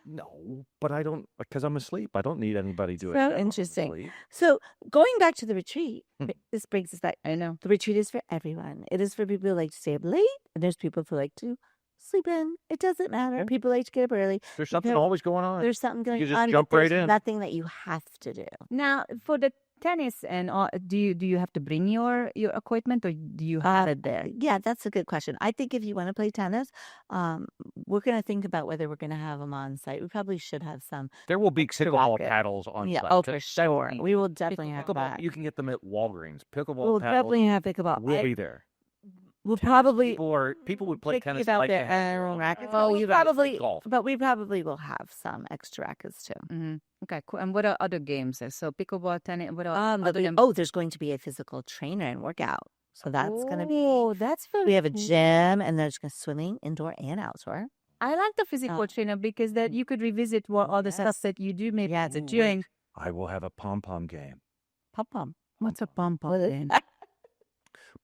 No, but I don't, because I'm asleep. I don't need anybody doing So it. interesting. So going back to the retreat, this brings us back. I know. The retreat is for everyone. It is for people who like to stay up late, and there's people who like to sleep in. It doesn't matter. Yeah. People like to get up early. There's something No, always going on. There's something going You just on. jump but right there's in. Nothing that you have to do. Now, for the tennis and all, do you have to bring your equipment, or do you have it there? Yeah, that's a good question. I think if you want to play tennis, we're going to think about whether we're going to have them on site. We probably should have some. There will be pickleball racket. paddles on Yeah, site. oh, for sure. We will definitely have Pickleball, that. you can get them at Walgreens. Pickleball We'll paddles definitely have pickleball. will be there. We'll probably People would play tennis out like their that. own rackets. Oh, but we you guys play probably, golf. but we probably will have some extra rackets too. Mm-hmm. Okay, cool. And what are other games? So pickleball, tennis. What are other games? There's going to be a physical trainer and workout. So that's going to be. Oh, that's very. We have a cool. gym, and there's swimming, indoor and outdoor. I like the physical trainer because that you could revisit what all the stuff that you do maybe as a doing. I will have a pom-pom game. Pom-pom. What's a pom pom?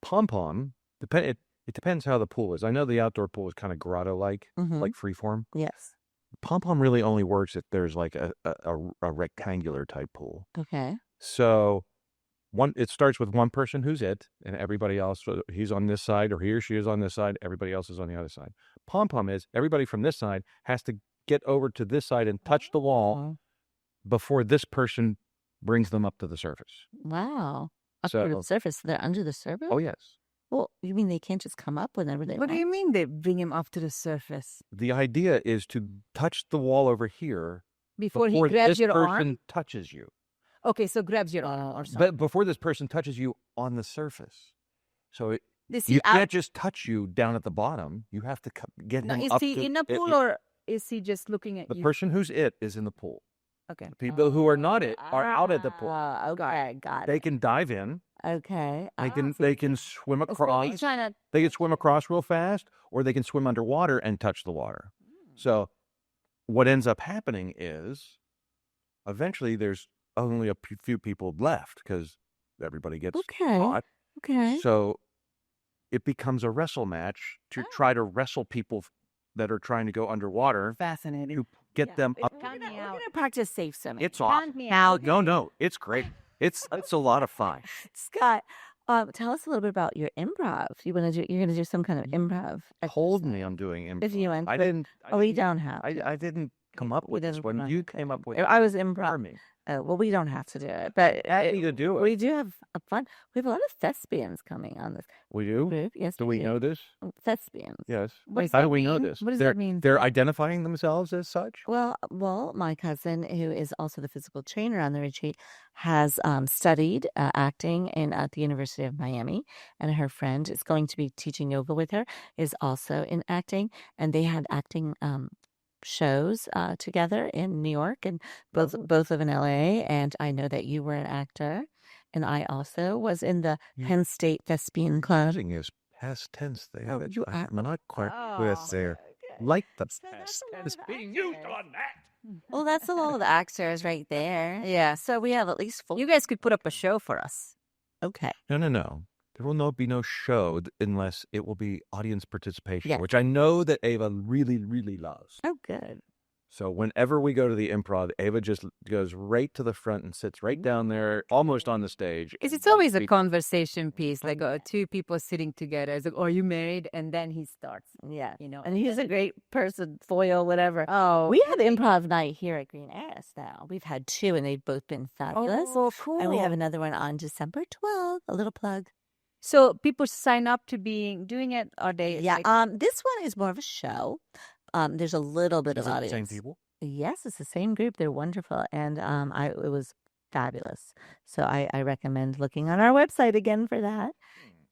Pom-pom, it depends how the pool is. I know the outdoor pool is kind of grotto-like, Mhm. like freeform. Yes. Pom-pom really only works if there's like a rectangular type pool. Okay. So it starts with one person who's it, and everybody else, he's on this side, or he or she is on this side, everybody else is on the other side. Pom-pom is everybody from this side has to get over to this side and touch the wall before this person brings them up to the surface. Wow. Up So- to the surface. They're under the surface? Oh, yes. Well, you mean they can't just come up whenever they What want? do you mean they bring him up to the surface The idea is to touch the wall over here before he grabs this your person arm? touches you. Okay, so grabs your arm or something. But before this person touches you on the surface. So Is you he out? can't just touch you down at the bottom. You have to get No, him is up he to in the pool or is he just looking at the you? person who's it is in the pool. Okay. The people who are not it are out at the pool. Okay, got They it. can dive in. Okay. They can swim across. He's trying to. They can swim across real fast, or they can swim underwater and touch the water. So what ends up happening is eventually there's only a few people left because everybody gets Okay. caught. Okay. So it becomes a wrestle match to try to wrestle people that are trying to go underwater Fascinating. to get them up. We're gonna practice safe swimming. It's awesome. Count me out. No, it's great. It's a lot of fun. Scott, tell us a little bit about your improv. You're gonna do some kind of improv. Told exercise. me I'm doing improv. If you went, I but- didn't. we don't have. I didn't come up with this didn't one. come up You with it. came up with I was it for improv. me. Well, we don't have to do it, but Happy to do it. we do have a fun. We have a lot of thespians coming on this We do? group. Yes, Do we know this? thespians? Yes. What does How that do we know mean? this? What does they're, that mean? They're identifying themselves as such? Well, my cousin, who is also the physical trainer on the retreat, has studied acting at the University of Miami, and her friend is going to be teaching yoga with her, is also in acting, and they had acting shows together in New York, and both live in LA. And I know that you were an actor, and I also was in the Penn State Thespian Club. Using is past tense there. Oh, you are- I'm not quite with there. okay. Like the So past that's a lot tense of being used actors. on that. Well, that's a lot of the actors right there. Yeah. So we have at least 4. You guys could put up a show for us. Okay. No. There will be no show unless it will be audience participation, Yeah. which I know that Ava really, really loves. Oh, good. So whenever we go to the Improv, Ava just goes right to the front and sits right down there, almost on the stage. It's always a conversation piece, like two people sitting together. It's like, "Are you married?" And then he starts. Yeah, You know. and he's a great person, foil, whatever. Oh, We have improv night here at Green Heiress now. We've had 2, and they've both been fabulous. oh, cool. And we have another one on December 12th. A little plug. So people sign up to doing it, or they? Yeah. like- This one is more of a show. There's a little bit Is of it the audience. same people? Yes, it's the same group. They're wonderful, and it was fabulous. So I recommend looking on our website again for that.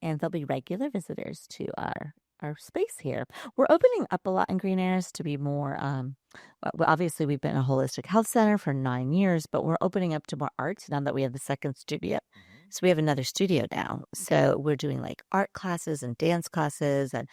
And there'll be regular visitors to our space here. We're opening up a lot in Green Heiress to be more. Well, obviously, we've been a holistic health center for 9 years, but we're opening up to more arts now that we have the second studio. So we have another studio now. So we're doing like art classes and dance classes, and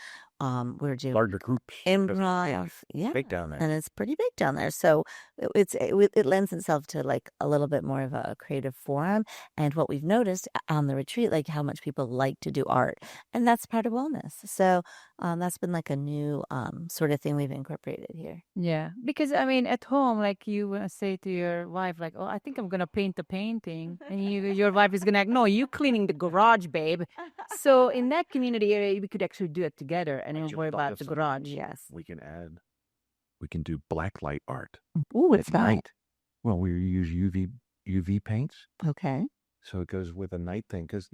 we're doing Larger groups. improv. Yeah, Big down there. and it's pretty big down there. So it lends itself to like a little bit more of a creative forum. And what we've noticed on the retreat, like how much people like to do art, and that's part of wellness. So that's been like a new sort of thing we've incorporated here. Yeah, because I mean, at home, like you say to your wife, like, "Oh, I think I'm gonna paint the painting," and your wife is gonna like, "No, you cleaning the garage, babe." So in that community area, we could actually do it together and But don't you'll worry thought about of the something. garage. Yes. We can do black light art. Ooh, what's that? Night. Well, we use UV paints. Okay. So it goes with a night thing because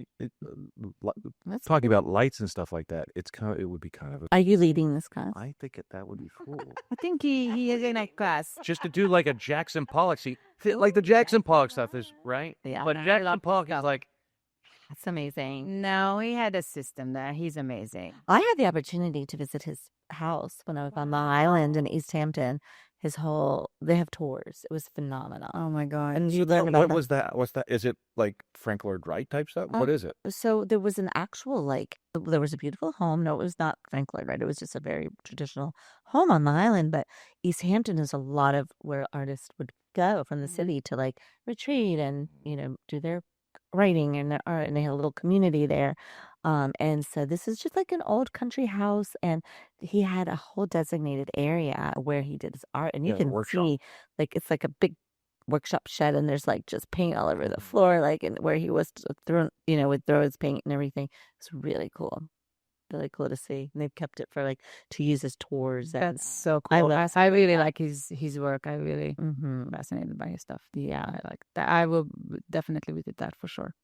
That's talking cool. about lights and stuff like that. It would be kind of. Are you leading this class? I think that would be cool. I think he is in a class. Just to do like a Jackson Pollock, like the Jackson Pollock stuff is right. Yeah. But Jackson Pollock is like That's amazing. No, he had a system there. He's amazing. I had the opportunity to visit his house when I was on Long Island in East Hampton. They have tours. It was phenomenal. Oh my god! And you learn about what that. was that? What's that? Is it like Frank Lloyd Wright type stuff? What is it? So there was an actual there was a beautiful home. No, it was not Frank Lloyd Wright. It was just a very traditional home on the island. But East Hampton is a lot of where artists would go from the city to like retreat and do their writing and their art, and they had a little community there. And so this is just like an old country house, and he had a whole designated area where he did his art, and you Yeah, the can workshop. see like it's like a big workshop shed, and there's like just paint all over the floor, like and where he was would throw his paint and everything. It's really cool to see. And they've kept it for like to use as tours. And That's so I cool. love I really like his work. I really Mhm. fascinated by his stuff. Yeah. I like that. I will definitely visit that for sure.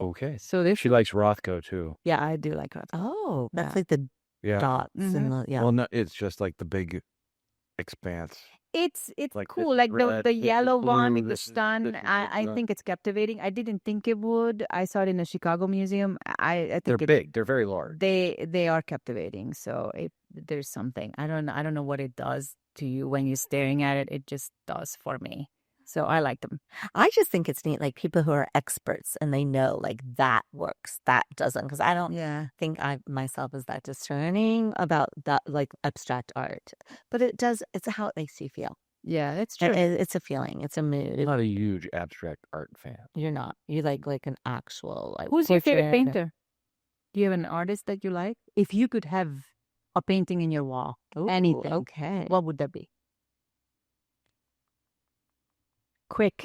Okay. So this, She likes Rothko too. yeah, I do like that. Oh, that's Yeah. like the Yeah. dots and the Well, no, it's just like the big expanse. It's Like cool, this like red, the this is yellow one blue, with the this is sun. this is I that. think it's captivating. I didn't think it would. I saw it in the Chicago Museum. I They're think big. They're very large. they are captivating. So there's something. I don't know what it does to you when you're staring at it. It just does for me. So I like them. I just think it's neat, like people who are experts and they know like that works, that doesn't, because I don't Yeah. think I myself is that discerning about that like abstract art, but it's how it makes you feel. Yeah, that's true. It's a feeling, it's a mood. I'm not a huge abstract art fan. You're not. You like an actual like. Who's your favorite portrait. painter? Do you have an artist that you like? If you could have a painting in your wall, Ooh, anything, Okay. what would that be? Quick.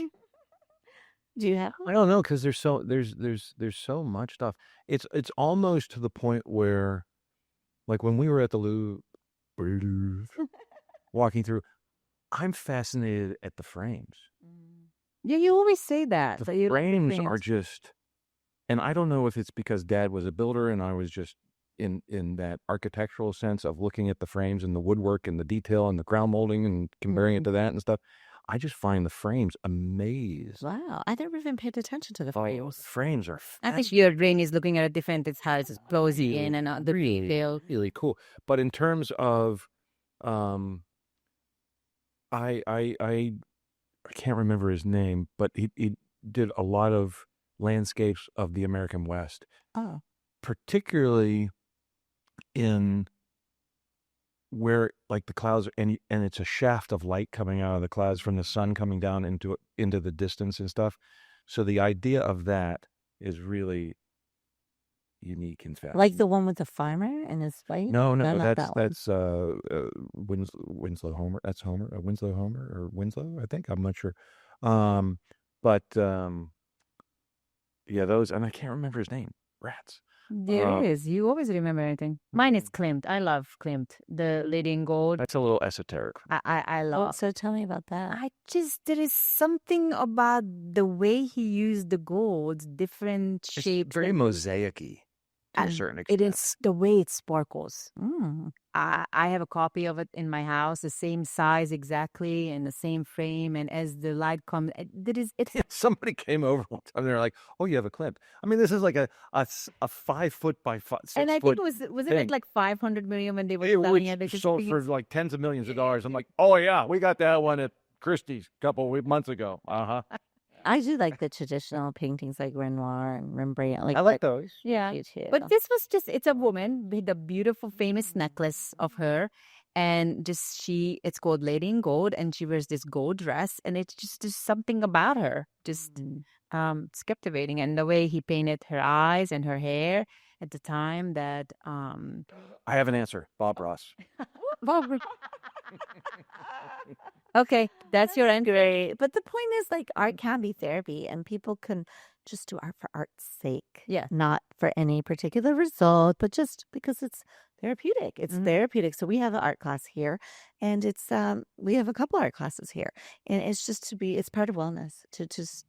Do you have? I don't know because there's so much stuff. It's almost to the point where, like when we were at the Louvre, walking through, I'm fascinated at the frames. Yeah, you always say that. The that you like the frames are frames. just, and I don't know if it's because Dad was a builder and I was just in that architectural sense of looking at the frames and the woodwork and the detail and the crown molding and comparing it to that and stuff. I just find the frames amazing. Wow, I never even paid attention to the frames. Frames are I think your brain is looking at a different. It's how it's closing in and out the detail. really cool. But in terms of, I can't remember his name, but he did a lot of landscapes of the American West, Oh, particularly in where like the clouds and it's a shaft of light coming out of the clouds from the sun coming down into the distance and stuff. So the idea of that is really, unique in fashion. Like the one with the farmer and his wife? No, not that's that one. Winslow Homer. That's Homer, Winslow Homer or Winslow. I think I'm not sure. But yeah, those, and I can't remember his name. Rats. There is. You always remember anything. Mine is Klimt. I love Klimt. The Lady in Gold. That's a little esoteric. I love. So tell me about that. There is something about the way he used the golds, different It's shapes. very mosaic-y to a and certain it extent. is the way it sparkles. Mm. I have a copy of it in my house, the same size exactly, and the same frame. And as the light comes, it's Somebody came over one time. They're like, "Oh, you have a Klimt." I mean, this is like a 5 foot by 6 and I foot. think was it thing. like 500 million when they were It selling it? was Because sold for like tens of millions of dollars. I'm like, "Oh yeah, we got that one at Christie's a couple of months ago." I do like the traditional paintings like Renoir and Rembrandt. I like those. Yeah. You too. But this was it's a woman with a beautiful famous necklace of her. And it's called Lady in Gold, and she wears this gold dress, and it's just something about her. It's captivating. And the way he painted her eyes and her hair at the time that I have an answer. Bob Ross. Okay, that's your answer. great. But the point is, like, art can be therapy, and people can just do art for art's sake. Yeah. Not for any particular result, but just because it's therapeutic. It's therapeutic. So we have an art class here, and it's we have a couple art classes here, and it's just it's part of wellness. To just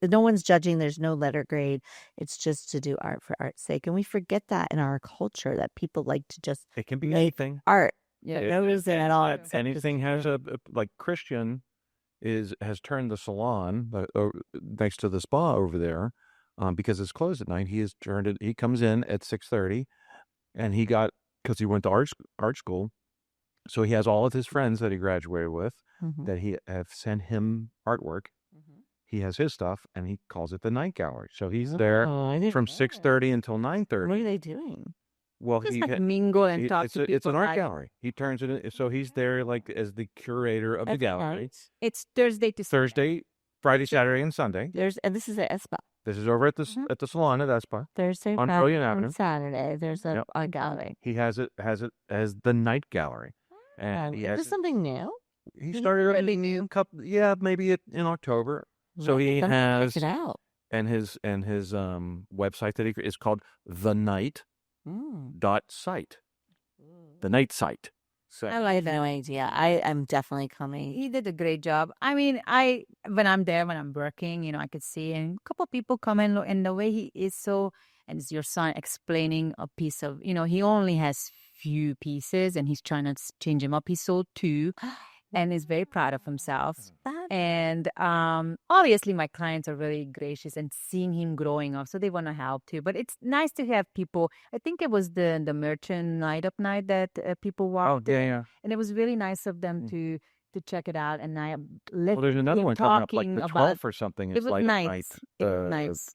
no one's judging. There's no letter grade. It's just to do art for art's sake, and we forget that in our culture that people like to just It can be make anything. art. Yeah. No reason at all. Except Anything has like Christian has turned the salon next to the spa over there because it's closed at night. He has turned it. He comes in at 6:30, and because he went to art school, so he has all of his friends that he graduated with that he have sent him artwork. He has his stuff, and he calls it the night gallery. So he's there from 6:30 until 9:30. What are they doing? Well, Just like mingle and talk to people. It's an art like- gallery. He turns it in, so he's there like as the curator of the gallery. It's Thursday to Thursday, Friday, Saturday, and Sunday. And this is at EsSpa. This is over at the salon at EsSpa. Thursday, On Friday, Brilliant and Avenue. Saturday. There's a Yep. gallery. He has it as the night gallery, and he Is has this something new? he started really new? maybe in October. So he Check has it out. and his website that is called the night site. The night site. So I have no idea. I'm definitely coming. He did a great job. I mean, when I'm there, when I'm working, I could see, and a couple of people come in, and the way he is and it's your son explaining a piece of, he only has few pieces, and he's trying to change them up. He sold 2, and is very proud of himself. And obviously, my clients are really gracious and seeing him growing up, so they want to help too. But it's nice to have people. I think it was the merchant night that people walked. Oh, yeah. And it was really nice of them to check it out. And I Well, there's another one coming up, like the 12th or something. It It's was like nice. It was nice.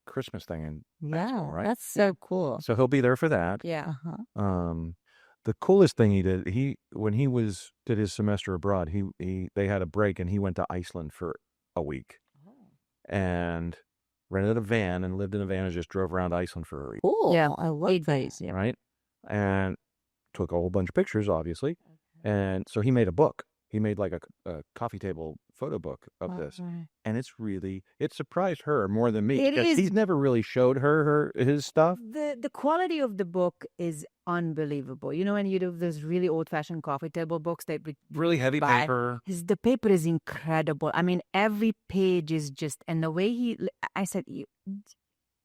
Christmas thing in Yeah, Mexico, right? that's so cool. So he'll be there for that. Yeah. The coolest thing he did, when he did his semester abroad, they had a break, and he went to Iceland for a week, and rented a van and lived in a van and just drove around Iceland for a week. Cool. Yeah. I love those. Yeah. Right? And took a whole bunch of pictures, obviously. And so he made a book. He made like a coffee table photo book of this. And it surprised her more than me. It because is- He's never really showed her his stuff. The quality of the book is unbelievable. When you do those really old-fashioned coffee table books that we Really heavy buy, paper. the paper is incredible. I mean, every page is just, and the way I said,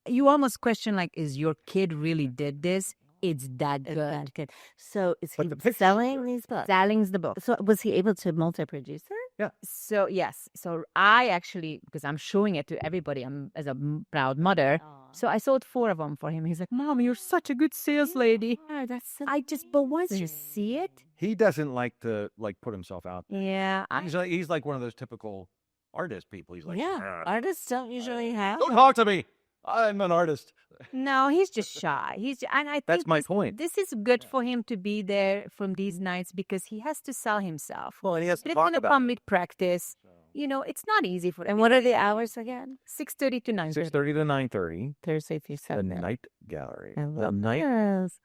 you almost question, like, is your kid really did this? It's that good. That's good. So is But he the pictures- selling these books? Selling's the book. So was he able to multi-produce it? So yes. So I actually, because I'm showing it to everybody, I'm as a proud mother. So I sold 4 of them for him. He's like, "Mom, you're such a good sales lady." Oh, that's so But once you see it, He doesn't like to put himself out there. yeah, He's like one of those typical artist people. He's like, yeah. Artists don't usually have. don't talk to me. I'm an artist. no, he's just shy. And I think That's my point. This is good for him to be there from these nights because he has to sell himself. Well, and he has to But it's talk going to about come with practice. it's not easy for And what are the hours again? 6:30 to 9:30. 6:30 to 9:30. Thursday through The Sunday. night gallery. I The love night this.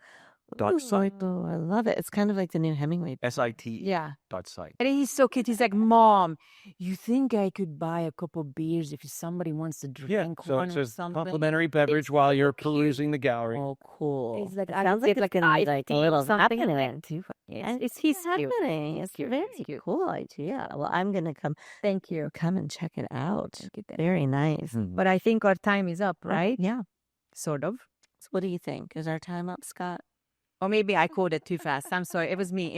dot site. Ooh, I love it. It's kind of like the new Hemingway. SIT Yeah. dot site. And he's so cute. He's like, Mom, you think I could buy a couple beers if somebody wants to Yeah, drink so one it or says something? complimentary beverage It's while you're so cute. perusing the gallery. Oh, cool. It's like, It I sounds did like it's like gonna be iced like a tea, little something like happening. that too. And He's cute. happening. It's a Cute. very He's cute. cool idea. Well, I'm gonna Thank you. come and check it out. Thank you. Very nice. Mhm. But I think our time is up, right? Yeah. Sort of. So what do you think? Is our time up, Scott? Or maybe I coded too fast. I'm sorry. It was me.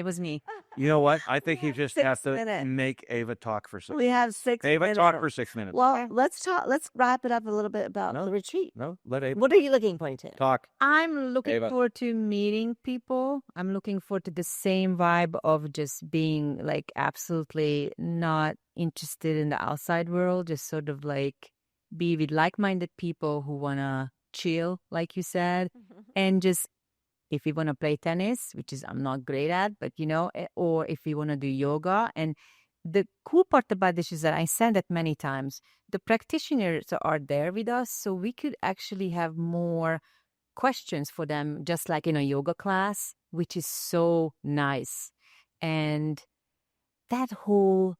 You know what? I think you just have 6 to minutes. make Ava talk for 6 We have 6 Ava, minutes. talk for 6 minutes. Well, let's talk. Let's wrap it up a little bit about No. the retreat. No, let Ava What are you looking forward to? talk. I'm looking Ava. forward to meeting people. I'm looking forward to the same vibe of just being like absolutely not interested in the outside world, just sort of like be with like-minded people who want to chill, like you said, and just if you want to play tennis, which is I'm not great at, but or if you want to do yoga. And the cool part about this is that I said that many times, the practitioners are there with us, so we could actually have more questions for them, just like in a yoga class, which is so nice. And that whole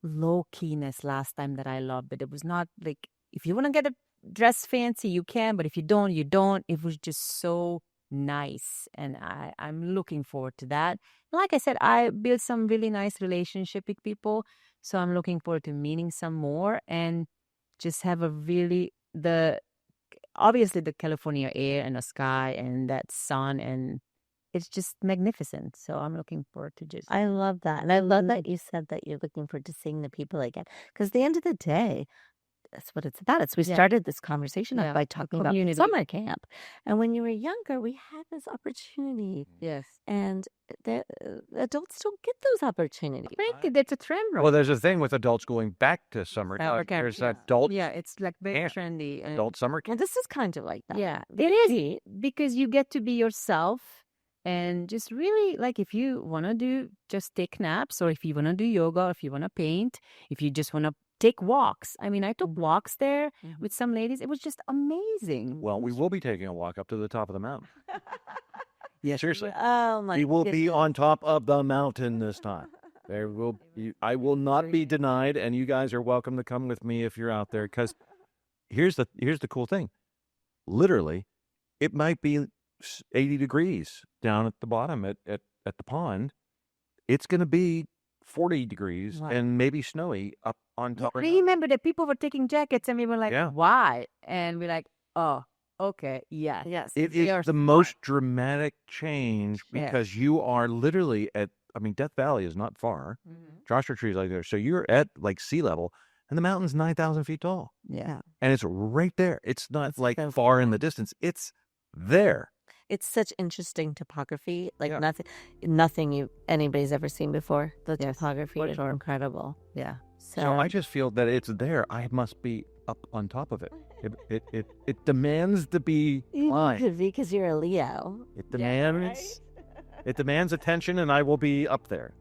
low keyness last time that I loved, but it was not like, if you want to get a dress fancy, you can, but if you don't, you don't. It was just so nice, and I'm looking forward to that. Like I said, I built some really nice relationship with people, so I'm looking forward to meeting some more and just have a really obviously the California air and the sky and that sun, and it's just magnificent. So I'm looking forward to just I love that. And I love that you said that you're looking forward to seeing the people again. Because at the end of the day, that's what it's about. We Yeah. started this conversation Yeah. by talking about Community. summer camp. And when you were younger, we had this opportunity. yes. And the adults don't get those opportunities. Frankly, that's a trend, right? Well, there's a thing with adults going back to summer. Summer camp, There's yeah. adult Yeah, it's like very camp. trendy. And adult summer camp. And this is kind of like that. yeah, it is because you get to be yourself and just really like if you want to just take naps, or if you want to do yoga, or if you want to paint, if you just want to take walks. I mean, I took walks there with some ladies. It was just amazing. Well, we will be taking a walk up to the top of the mountain. Yeah, seriously. Oh my We will goodness. be on top of the mountain this time. I will not be denied, and you guys are welcome to come with me if you're out there. Because here's the cool thing. Literally, it might be 80 degrees down at the bottom at the pond. It's going to be 40 degrees Wow. and maybe snowy up on top. I remember that people were taking jackets and we were like, Yeah. why? And we're like, oh, okay, yeah. Yes. It They is are the most dramatic change Yeah. because you are literally Death Valley is not far. Joshua Tree is like there. So you're at like sea level and the mountain's 9,000 feet tall. Yeah. And it's right there. It's not That's like so far in the distance. It's there. It's such interesting topography, like Yeah. nothing anybody's ever seen before. The Yes, topography for is sure. incredible. Yeah. So I just feel that it's there. I must be up on top of it. It demands to be climbed. because you're a Leo. It demands it demands attention, and I will be up there.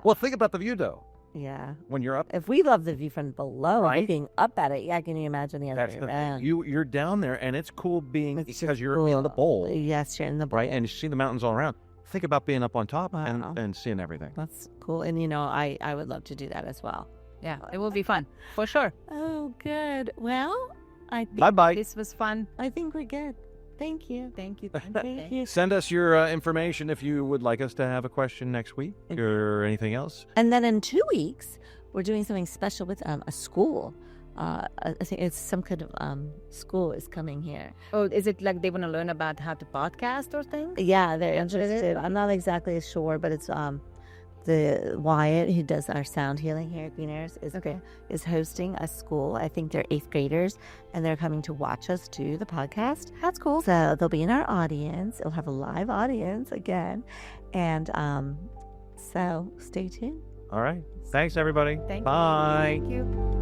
Well, think about the view though. Yeah. When you're up, If we love the view from below, Right. being up at it, yeah, can you imagine the other that's way the around? thing. You're down there, and it's cool being It's because just you're in the bowl, Yes, you're in the bowl. right? And you see the mountains all around. Think about being up on top Wow. and seeing everything. That's cool. And I would love to do that as well. Yeah. It will be fun for sure. Oh, good. Well, I think Bye-bye. This was fun. I think we're good. Thank you. Thank you. Thank you. Send us your information if you would like us to have a question next week or anything else. And then in 2 weeks, we're doing something special with a school. I think it's some kind of school is coming here. Oh, is it like they want to learn about how to podcast or things? Yeah, they're interested. I'm not exactly sure, but it's the Wyatt, who does our sound healing here at Green Heiress, is hosting a school. I think they're 8th graders, and they're coming to watch us do the podcast. That's cool. So they'll be in our audience. It'll have a live audience again, and so stay tuned. All right. Thanks, everybody. Thank you. Bye. Thank you.